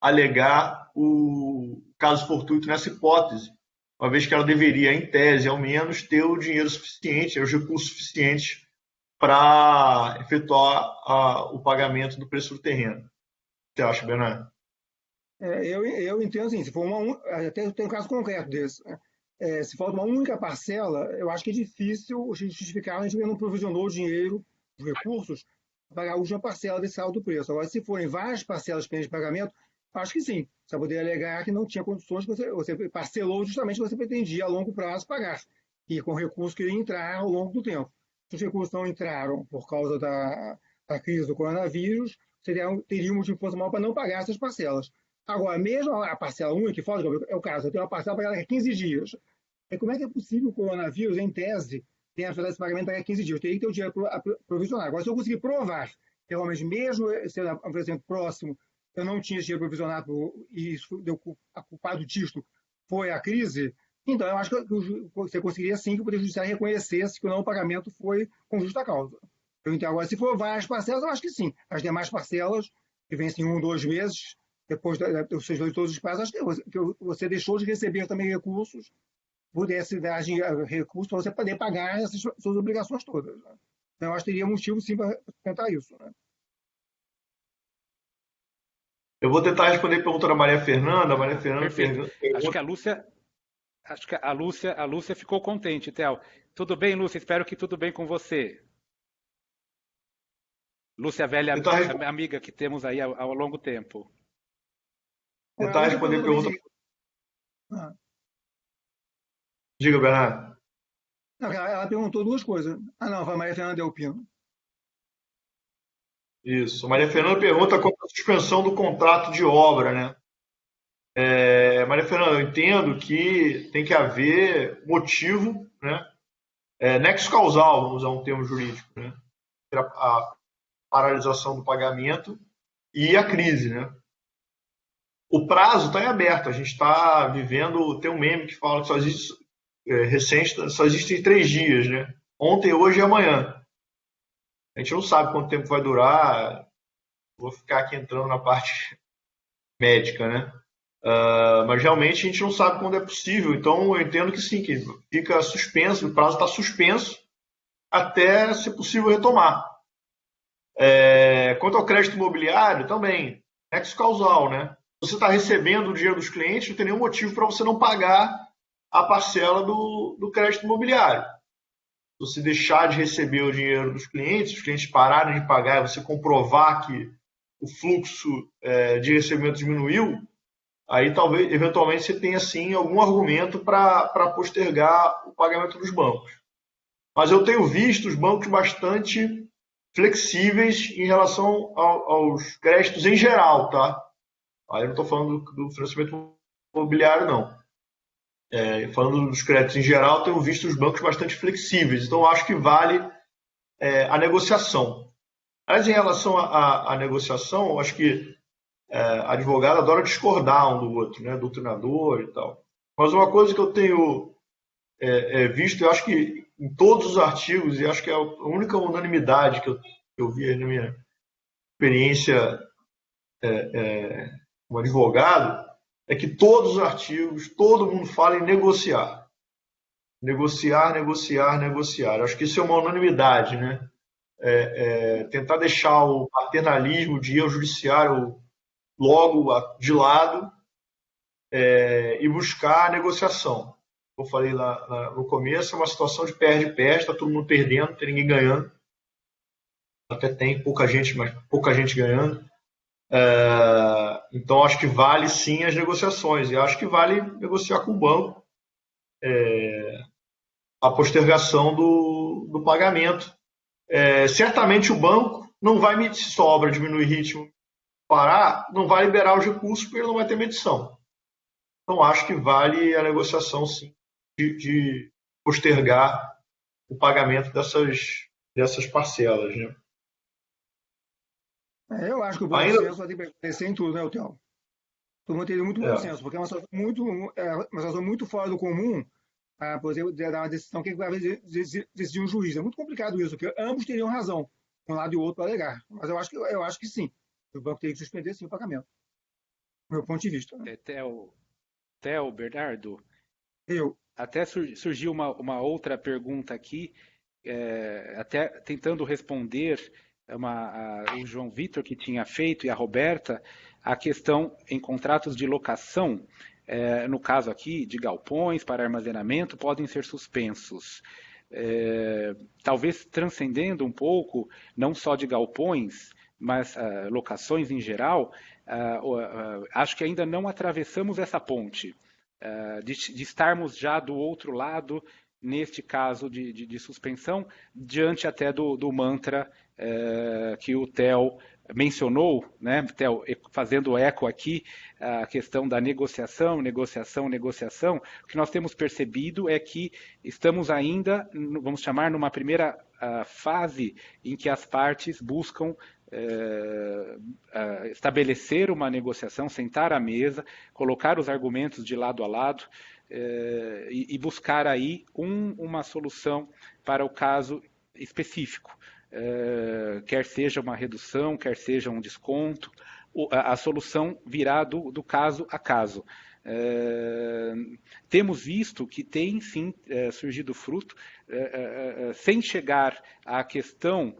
alegar o caso fortuito nessa hipótese, uma vez que ela deveria, em tese, ao menos, ter o dinheiro suficiente, os recursos suficientes para efetuar o pagamento do preço do terreno. O que você acha, Bernardo? Eu entendo assim, se for até tem um caso concreto desse. Se falta uma única parcela, eu acho que é difícil justificar a gente não provisionou o dinheiro, os recursos, para pagar a última parcela desse alto preço. Agora, se forem várias parcelas pendentes de pagamento, acho que sim. Você poderia alegar que não tinha condições, você parcelou justamente o que você pretendia a longo prazo pagar. e com recursos que iriam entrar ao longo do tempo. Se os recursos não entraram por causa da crise do coronavírus, teria um motivo formal para não pagar essas parcelas. Agora, mesmo a parcela única, que fora é o caso, eu tenho uma parcela para pagar 15 dias. E como é que é possível o coronavírus, em tese, ter a esse pagamento para 15 dias? Eu teria que ter o dinheiro provisionado. Agora, se eu conseguir provar, realmente, mesmo sendo um exemplo próximo, eu não tinha dinheiro provisionado e isso deu a culpado disto foi a crise, então eu acho que você conseguiria sim que o Poder Judiciário reconhecesse que o não pagamento foi com justa causa. Então, agora, se for várias parcelas, eu acho que sim. As demais parcelas, que vencem 1, 2 meses, depois dos seus de todos os prazos, acho que você deixou de receber também recursos, pudesse dar recursos para você poder pagar essas suas obrigações todas. Né? Então, eu acho que teria motivo sim para tentar isso. Né? Eu vou tentar responder a pergunta da Maria Fernanda. A Maria Fernanda Perfeito. pergunta. Acho que a Lúcia ficou contente, Theo. Tudo bem, Lúcia? Espero que tudo bem com você. Lúcia, velha amiga que temos aí ao longo tempo. Tentar responder a pergunta. Diga, Bernardo. Não, ela perguntou duas coisas. Ah, não, foi a Maria Fernanda Delpino. Isso. A Maria Fernanda pergunta quanto à suspensão do contrato de obra, né? Maria Fernanda, eu entendo que tem que haver motivo, né? Nexo causal, vamos usar um termo jurídico, né? A paralisação do pagamento e a crise, né? O prazo está em aberto. A gente está vivendo, tem um meme que fala que só existem 3 dias, né? Ontem, hoje e amanhã. A gente não sabe quanto tempo vai durar. Vou ficar aqui entrando na parte médica, né? Mas realmente a gente não sabe quando é possível. Então eu entendo que sim, que fica suspenso, o prazo está suspenso até ser possível retomar. Quanto ao crédito imobiliário, também, nexo causal, né? Você está recebendo o dinheiro dos clientes, não tem nenhum motivo para você não pagar a parcela do crédito imobiliário. Se você deixar de receber o dinheiro dos clientes, os clientes pararem de pagar e você comprovar que o fluxo de recebimento diminuiu, aí talvez, eventualmente, você tenha sim algum argumento para postergar o pagamento dos bancos. Mas eu tenho visto os bancos bastante flexíveis em relação aos créditos em geral, tá? Aí eu não estou falando do financiamento imobiliário, não. Falando dos créditos em geral, tenho visto os bancos bastante flexíveis. Então, acho que vale a negociação. Mas em relação à negociação, acho que advogado adora discordar um do outro, né? Doutrinador e tal. Mas uma coisa que eu tenho visto, eu acho que em todos os artigos, e acho que é a única unanimidade que eu vi na minha experiência como advogado, é que todos os artigos, todo mundo fala em negociar. Negociar, negociar, negociar. Acho que isso é uma unanimidade, né? Tentar deixar o paternalismo de ir ao judiciário logo de lado e buscar a negociação. Como eu falei lá no começo, é uma situação de perde-perde, está todo mundo perdendo, não tem ninguém ganhando. Até tem pouca gente, mas pouca gente ganhando. Então, acho que vale sim as negociações. E acho que vale negociar com o banco a postergação do pagamento. Certamente o banco não vai, se sua obra diminuir ritmo, parar, não vai liberar os recursos porque ele não vai ter medição. Então, acho que vale a negociação, sim, de postergar o pagamento dessas parcelas, né? Eu acho que o bom senso vai ter que acontecer em tudo, né, Theo? Todo mundo tem muito bom senso, porque é uma situação muito fora do comum, por exemplo, dar uma decisão que vai decidir um juiz. É muito complicado isso, porque ambos teriam razão, um lado e o outro para alegar. Mas eu acho que sim, o banco teria que suspender sim o pagamento, do meu ponto de vista. Né? Theo, Bernardo, Eu. até surgiu uma outra pergunta aqui, até tentando responder o João Vitor que tinha feito e a Roberta, a questão em contratos de locação, no caso aqui de galpões para armazenamento, podem ser suspensos. Talvez transcendendo um pouco, não só de galpões, mas locações em geral, acho que ainda não atravessamos essa ponte. De estarmos já do outro lado neste caso de suspensão, diante até do mantra que o Theo mencionou, né, Theo, fazendo eco aqui, a questão da negociação, negociação, negociação. O que nós temos percebido é que estamos ainda, vamos chamar, numa primeira fase em que as partes buscam estabelecer uma negociação, sentar à mesa, colocar os argumentos de lado a lado e buscar aí uma solução para o caso específico. Quer seja uma redução, quer seja um desconto, a solução virá do caso a caso. Temos visto que tem sim surgido fruto, sem chegar à questão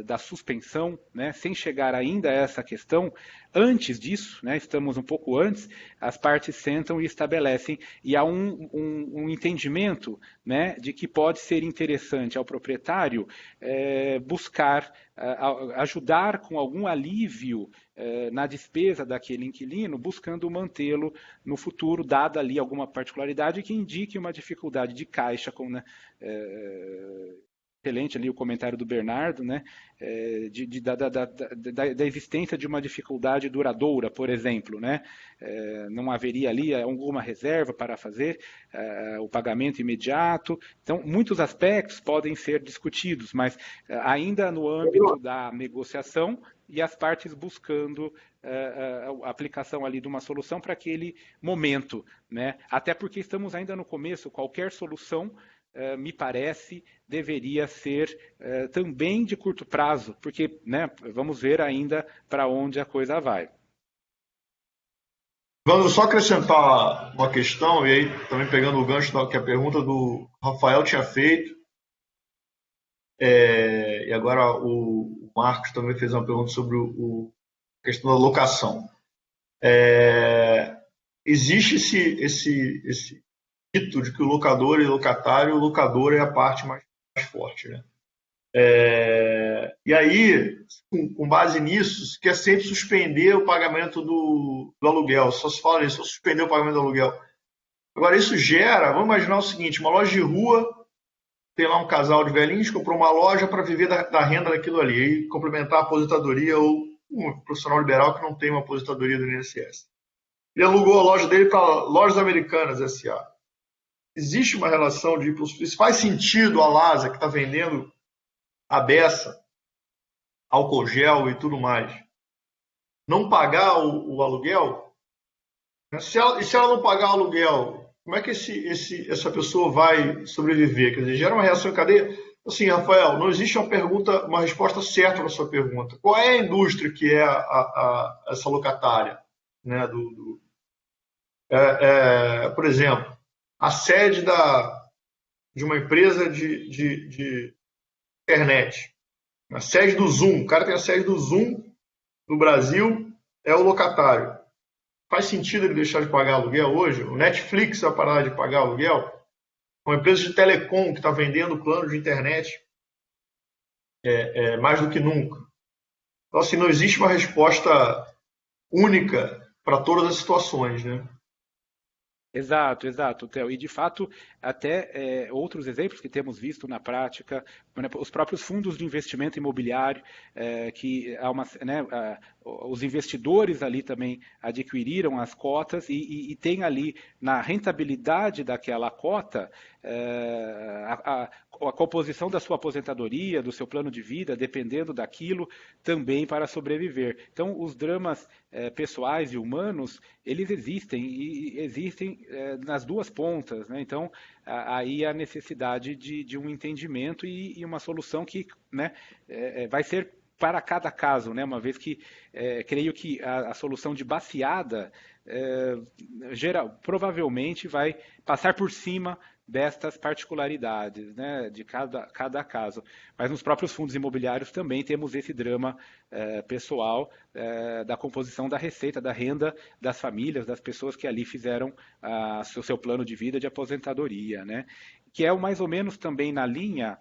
da suspensão, né, sem chegar ainda a essa questão. Antes disso, né, estamos um pouco antes, as partes sentam e estabelecem, e há um entendimento, né, de que pode ser interessante ao proprietário buscar ajudar com algum alívio na despesa daquele inquilino, buscando mantê-lo no futuro, dada ali alguma particularidade que indique uma dificuldade de caixa, como, né, excelente ali o comentário do Bernardo, né, da existência de uma dificuldade duradoura, por exemplo, né, não haveria ali alguma reserva para fazer o pagamento imediato. Então, muitos aspectos podem ser discutidos, mas ainda no âmbito da negociação e as partes buscando a aplicação ali de uma solução para aquele momento, né, até porque estamos ainda no começo. Qualquer solução, me parece, deveria ser também de curto prazo, porque, né, vamos ver ainda para onde a coisa vai. Vamos só acrescentar uma questão, e aí também pegando o gancho que a pergunta do Rafael tinha feito, e agora o Marcos também fez uma pergunta sobre a questão da locação. Existe esse mito de que o locador e o locador é a parte mais forte, né? E aí, com base nisso, se quer sempre suspender o pagamento do aluguel. Só se fala isso, só suspender o pagamento do aluguel. Agora, isso gera, vamos imaginar o seguinte, uma loja de rua, tem lá um casal de velhinhos, comprou uma loja para viver da renda daquilo ali, e complementar a aposentadoria, ou um profissional liberal que não tem uma aposentadoria do INSS. Ele alugou a loja dele para Lojas Americanas S.A. Existe uma relação de se faz sentido a Lasa, que está vendendo a beça, álcool gel e tudo mais, não pagar o aluguel? Se ela não pagar o aluguel, como é que essa pessoa vai sobreviver? Quer dizer, gera uma reação em cadeia. Assim, Rafael, não existe uma resposta certa na sua pergunta. Qual é a indústria que é essa locatária? Né, por exemplo, a sede de uma empresa de internet, a sede do Zoom, o cara tem a sede do Zoom no Brasil, é o locatário. Faz sentido ele deixar de pagar aluguel hoje? O Netflix vai parar de pagar aluguel? Uma empresa de telecom que está vendendo plano de internet mais do que nunca. Então, assim, não existe uma resposta única para todas as situações, né? Exato, Theo. E, de fato, até outros exemplos que temos visto na prática, os próprios fundos de investimento imobiliário, que há os investidores ali também adquiriram as cotas e tem ali na rentabilidade daquela cota a composição da sua aposentadoria, do seu plano de vida, dependendo daquilo, também para sobreviver. Então, os dramas pessoais e humanos, eles existem nas duas pontas, né? Então, aí a necessidade de um entendimento e uma solução que, né, vai ser para cada caso, né? Uma vez que creio que a solução de baseada provavelmente vai passar por cima destas particularidades, né, de cada caso. Mas nos próprios fundos imobiliários também temos esse drama pessoal da composição da receita, da renda das famílias, das pessoas que ali fizeram o seu plano de vida de aposentadoria, né, que é mais ou menos também na linha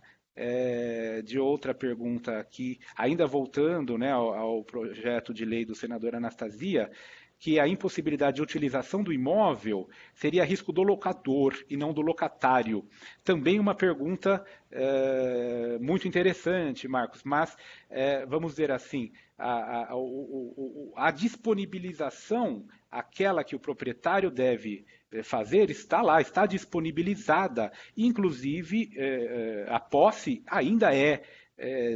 de outra pergunta aqui, ainda voltando, né, ao projeto de lei do senador Anastasia, que a impossibilidade de utilização do imóvel seria risco do locador e não do locatário. Também uma pergunta muito interessante, Marcos, mas vamos dizer assim, a disponibilização, aquela que o proprietário deve fazer, está lá, está disponibilizada, inclusive a posse ainda é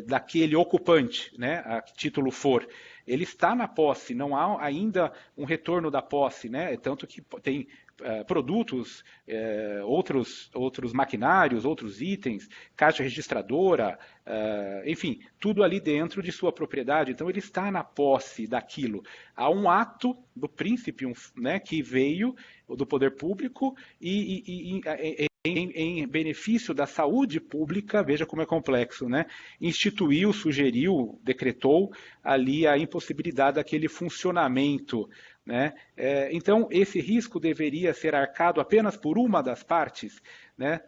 daquele ocupante, né, a que título for. Ele está na posse, não há ainda um retorno da posse, né? Tanto que tem produtos, outros maquinários, outros itens, caixa registradora, enfim, tudo ali dentro de sua propriedade. Então ele está na posse daquilo. Há um ato do príncipe, né, que veio do poder público em benefício da saúde pública, veja como é complexo, né? Instituiu, sugeriu, decretou ali a impossibilidade daquele funcionamento, né? Então, esse risco deveria ser arcado apenas por uma das partes, né?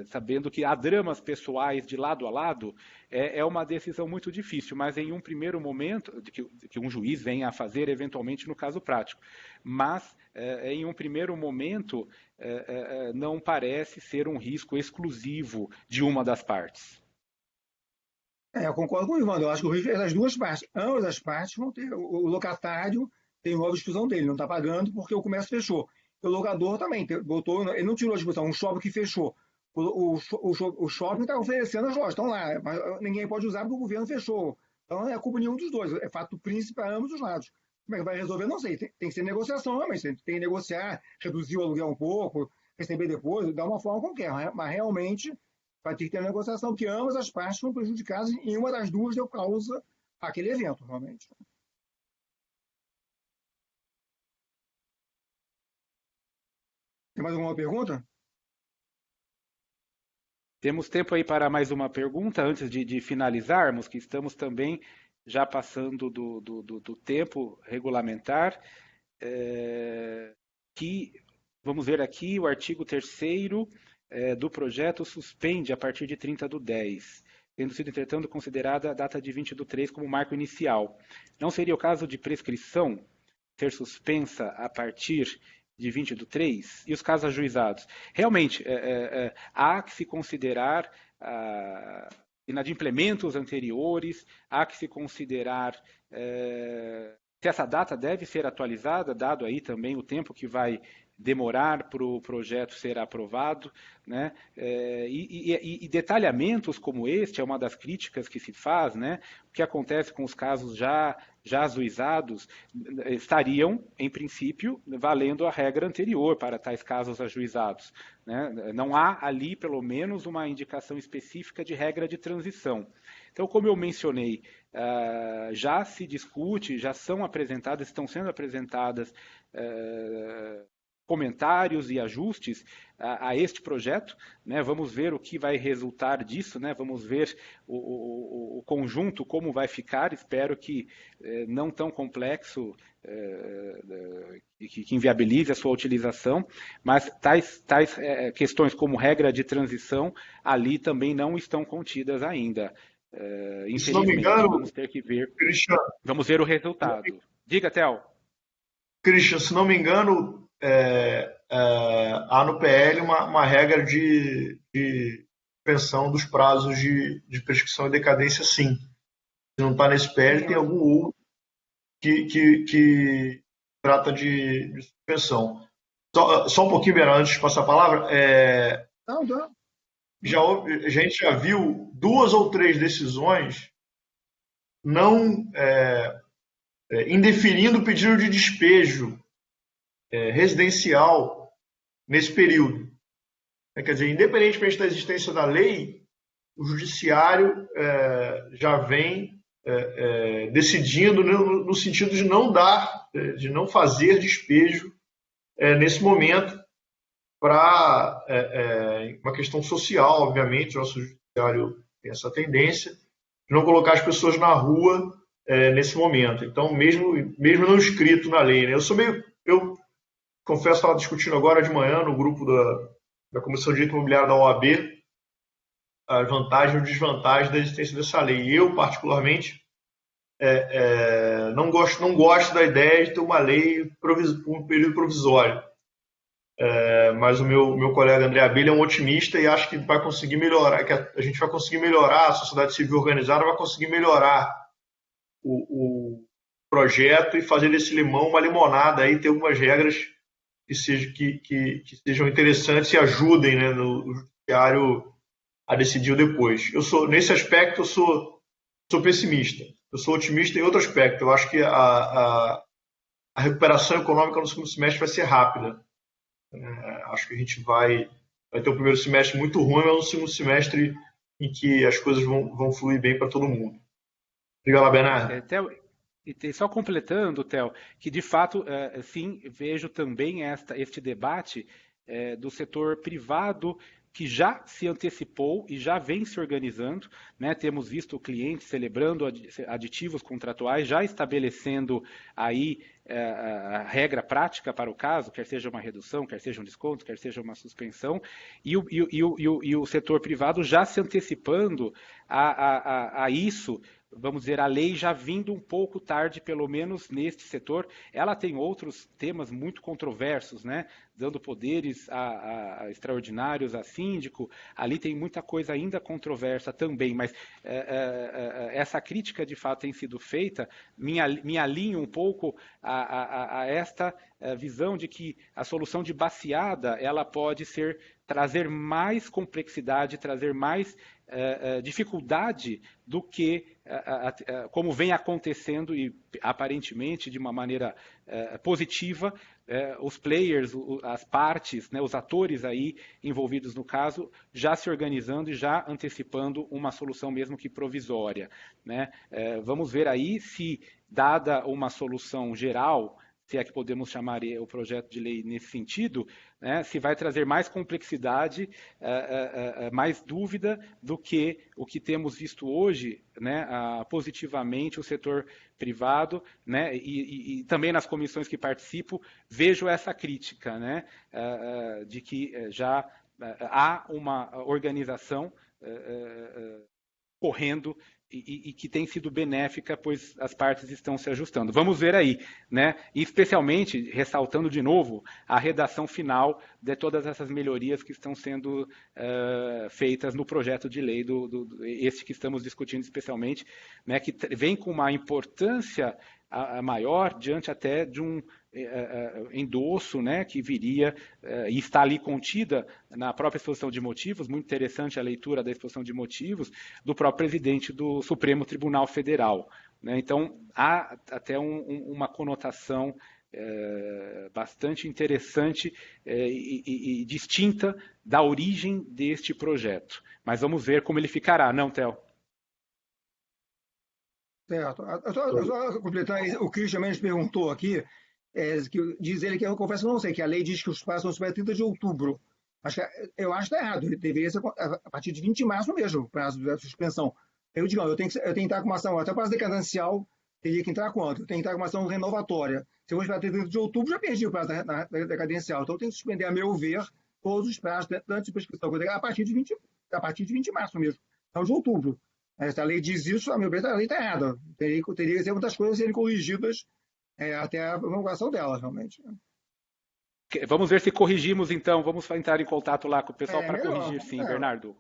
Sabendo que há dramas pessoais de lado a lado, é uma decisão muito difícil, mas em um primeiro momento, que um juiz venha a fazer eventualmente no caso prático, mas em um primeiro momento não parece ser um risco exclusivo de uma das partes. Eu concordo com o Ivan, eu acho que o risco é das duas partes. Ambas as partes vão ter. O locatário tem nova exclusão dele, não está pagando porque o comércio fechou. O locador também ele não tirou a discussão, um shopping que fechou. O shopping está oferecendo as lojas, estão lá, mas ninguém pode usar porque o governo fechou. Então não é culpa nenhum dos dois, é fato príncipe para ambos os lados. Como é que vai resolver? Não sei. Tem que ser negociação, realmente. Tem que negociar, reduzir o aluguel um pouco, receber depois, dar uma forma qualquer. Mas realmente vai ter que ter negociação, porque ambas as partes foram prejudicadas e uma das duas deu causa àquele evento, realmente. Tem mais alguma pergunta? Temos tempo aí para mais uma pergunta antes de finalizarmos, que estamos também já passando do tempo regulamentar. Que vamos ver aqui o artigo 3º do projeto suspende a partir de 30/10, tendo sido, entretanto, considerada a data de 20/3 como marco inicial. Não seria o caso de prescrição ser suspensa a partir de 20/3? E os casos ajuizados? Realmente, há que se considerar inadimplementos anteriores, há que se considerar se essa data deve ser atualizada, dado aí também o tempo que vai demorar para o projeto ser aprovado, né? E detalhamentos como este é uma das críticas que se faz, né? O que acontece com os casos já ajuizados estariam, em princípio, valendo a regra anterior para tais casos ajuizados, né? Não há ali, pelo menos, uma indicação específica de regra de transição. Então, como eu mencionei, já se discute, já são apresentadas, estão sendo apresentadas comentários e ajustes a este projeto, né? Vamos ver o que vai resultar disso, né? Vamos ver o conjunto, como vai ficar. Espero que não tão complexo, que inviabilize a sua utilização, mas tais questões como regra de transição ali também não estão contidas ainda. Se não me engano, vamos ter que ver. Christian, vamos ver o resultado. Diga, Theo. Christian, se não me engano, há no PL uma regra de suspensão dos prazos de prescrição e decadência, sim. Se não está nesse PL, tem algum outro que trata de suspensão. Só um pouquinho, Bernardo, antes de passar a palavra. Não. A gente já viu 2 ou 3 decisões não indeferindo o pedido de despejo residencial nesse período. Quer dizer, independentemente da existência da lei, o judiciário já vem decidindo no sentido de não fazer despejo nesse momento, para uma questão social, obviamente. O nosso judiciário tem essa tendência de não colocar as pessoas na rua nesse momento. Então, mesmo não escrito na lei, né? Eu confesso, estava discutindo agora de manhã no grupo da Comissão de Direito Imobiliário da OAB as vantagens e desvantagens da existência dessa lei. Eu, particularmente, não gosto da ideia de ter uma lei por um período provisório. Mas o meu colega André Abelha é um otimista e acha que vai conseguir melhorar, que a gente vai conseguir melhorar, a sociedade civil organizada vai conseguir melhorar o projeto e fazer desse limão uma limonada, aí ter algumas regras que sejam interessantes e ajudem, né, no judiciário a decidir depois. Nesse aspecto, eu sou pessimista. Eu sou otimista em outro aspecto. Eu acho que a recuperação econômica no segundo semestre vai ser rápida. Acho que a gente vai ter um primeiro semestre muito ruim, mas um segundo semestre em que as coisas vão fluir bem para todo mundo. Diga lá, Bernardo. E só completando, Theo, que de fato, sim, vejo também este debate do setor privado que já se antecipou e já vem se organizando, né? Temos visto clientes celebrando aditivos contratuais, já estabelecendo aí a regra prática para o caso, quer seja uma redução, quer seja um desconto, quer seja uma suspensão, e o setor privado já se antecipando a isso. Vamos dizer, a lei já vindo um pouco tarde, pelo menos neste setor. Ela tem outros temas muito controversos, né? Dando poderes a extraordinários, a síndico. Ali tem muita coisa ainda controversa também, mas essa crítica de fato tem sido feita, me alinho um pouco a esta visão de que a solução de baseada ela pode trazer mais complexidade, trazer mais dificuldade do que como vem acontecendo e aparentemente de uma maneira positiva, os players, as partes, né, os atores aí envolvidos no caso, já se organizando e já antecipando uma solução mesmo que provisória, né? Vamos ver aí se, dada uma solução geral, se é que podemos chamar o projeto de lei nesse sentido, né, se vai trazer mais complexidade, mais dúvida do que o que temos visto hoje, né, positivamente o setor privado, né, e também nas comissões que participo, vejo essa crítica, né, de que já há uma organização correndo e que tem sido benéfica, pois as partes estão se ajustando. Vamos ver aí, né? E especialmente, ressaltando de novo, a redação final de todas essas melhorias que estão sendo feitas no projeto de lei, este que estamos discutindo especialmente, né? Que vem com uma importância maior diante até de um endosso, né, que viria e está ali contida na própria exposição de motivos, muito interessante a leitura da exposição de motivos do próprio presidente do Supremo Tribunal Federal, né? Então, há até uma conotação bastante interessante e distinta da origem deste projeto. Mas vamos ver como ele ficará, não, Theo? Certo. Só completar, o Christian Mendes perguntou aqui, que diz ele que eu confesso que eu não sei, que a lei diz que os prazos são super 30 de outubro. Eu acho que está errado, deveria ser a partir de 20 de março mesmo, o prazo da suspensão. Eu digo, eu tenho que entrar com uma ação, até o prazo decadencial, teria que entrar quanto? Eu tenho que entrar com uma ação renovatória. Se eu vou esperar 30 de outubro, já perdi o prazo da decadencial. Então, eu tenho que suspender, a meu ver, todos os prazos antes de prescrição, a partir de 20 de março mesmo, não de outubro. Se a lei diz isso, a meu ver, a lei está errada. Teria que ter muitas coisas serem corrigidas até a promulgação dela, realmente. Vamos ver se corrigimos, então. Vamos entrar em contato lá com o pessoal para corrigir, sim, Bernardo.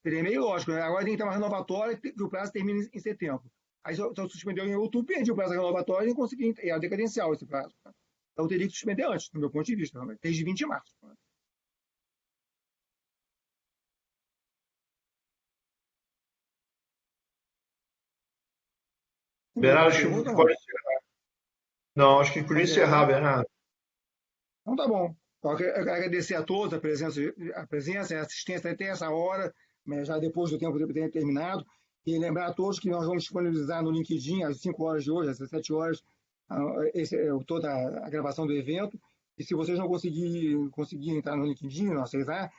Seria meio lógico, né? Agora tem que ter uma renovatória que o prazo termina em setembro. Aí se eu suspendeu em outubro, perdi o prazo da renovatória e consegui, é decadencial esse prazo. Então eu teria que suspender antes, do meu ponto de vista, realmente, desde 20 de março. Bernardo, acho que pode encerrar. Não, acho que podia encerrar, Bernardo. Então tá bom. Eu quero agradecer a todos a presença e a assistência até essa hora, já depois do tempo de ter terminado. E lembrar a todos que nós vamos disponibilizar no LinkedIn às 5 horas de hoje, às 17 horas, toda a gravação do evento. E se vocês não conseguirem entrar no LinkedIn, não acessar,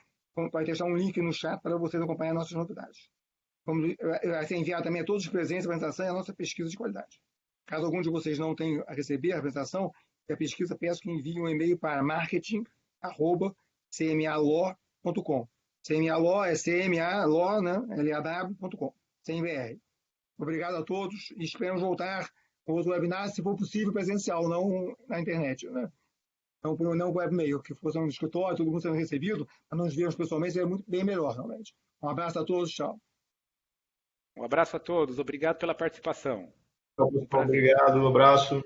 vai deixar um link no chat para vocês acompanhar nossas novidades. Vai ser enviado também a todos os presentes a apresentação e a nossa pesquisa de qualidade. Caso algum de vocês não tenha a receber a apresentação e a pesquisa, peço que envie um e-mail para marketing@cmalaw.com. CMA Law é CMA Law, né? LAW.com, sem BR. Obrigado a todos e esperamos voltar com outro webinar, se for possível, presencial, não na internet, né? Não por webmail, que fosse um escritório, todo mundo sendo recebido, para nos vermos pessoalmente, seria muito bem melhor, realmente. Um abraço a todos, tchau. Um abraço a todos, obrigado pela participação. Obrigado, um abraço.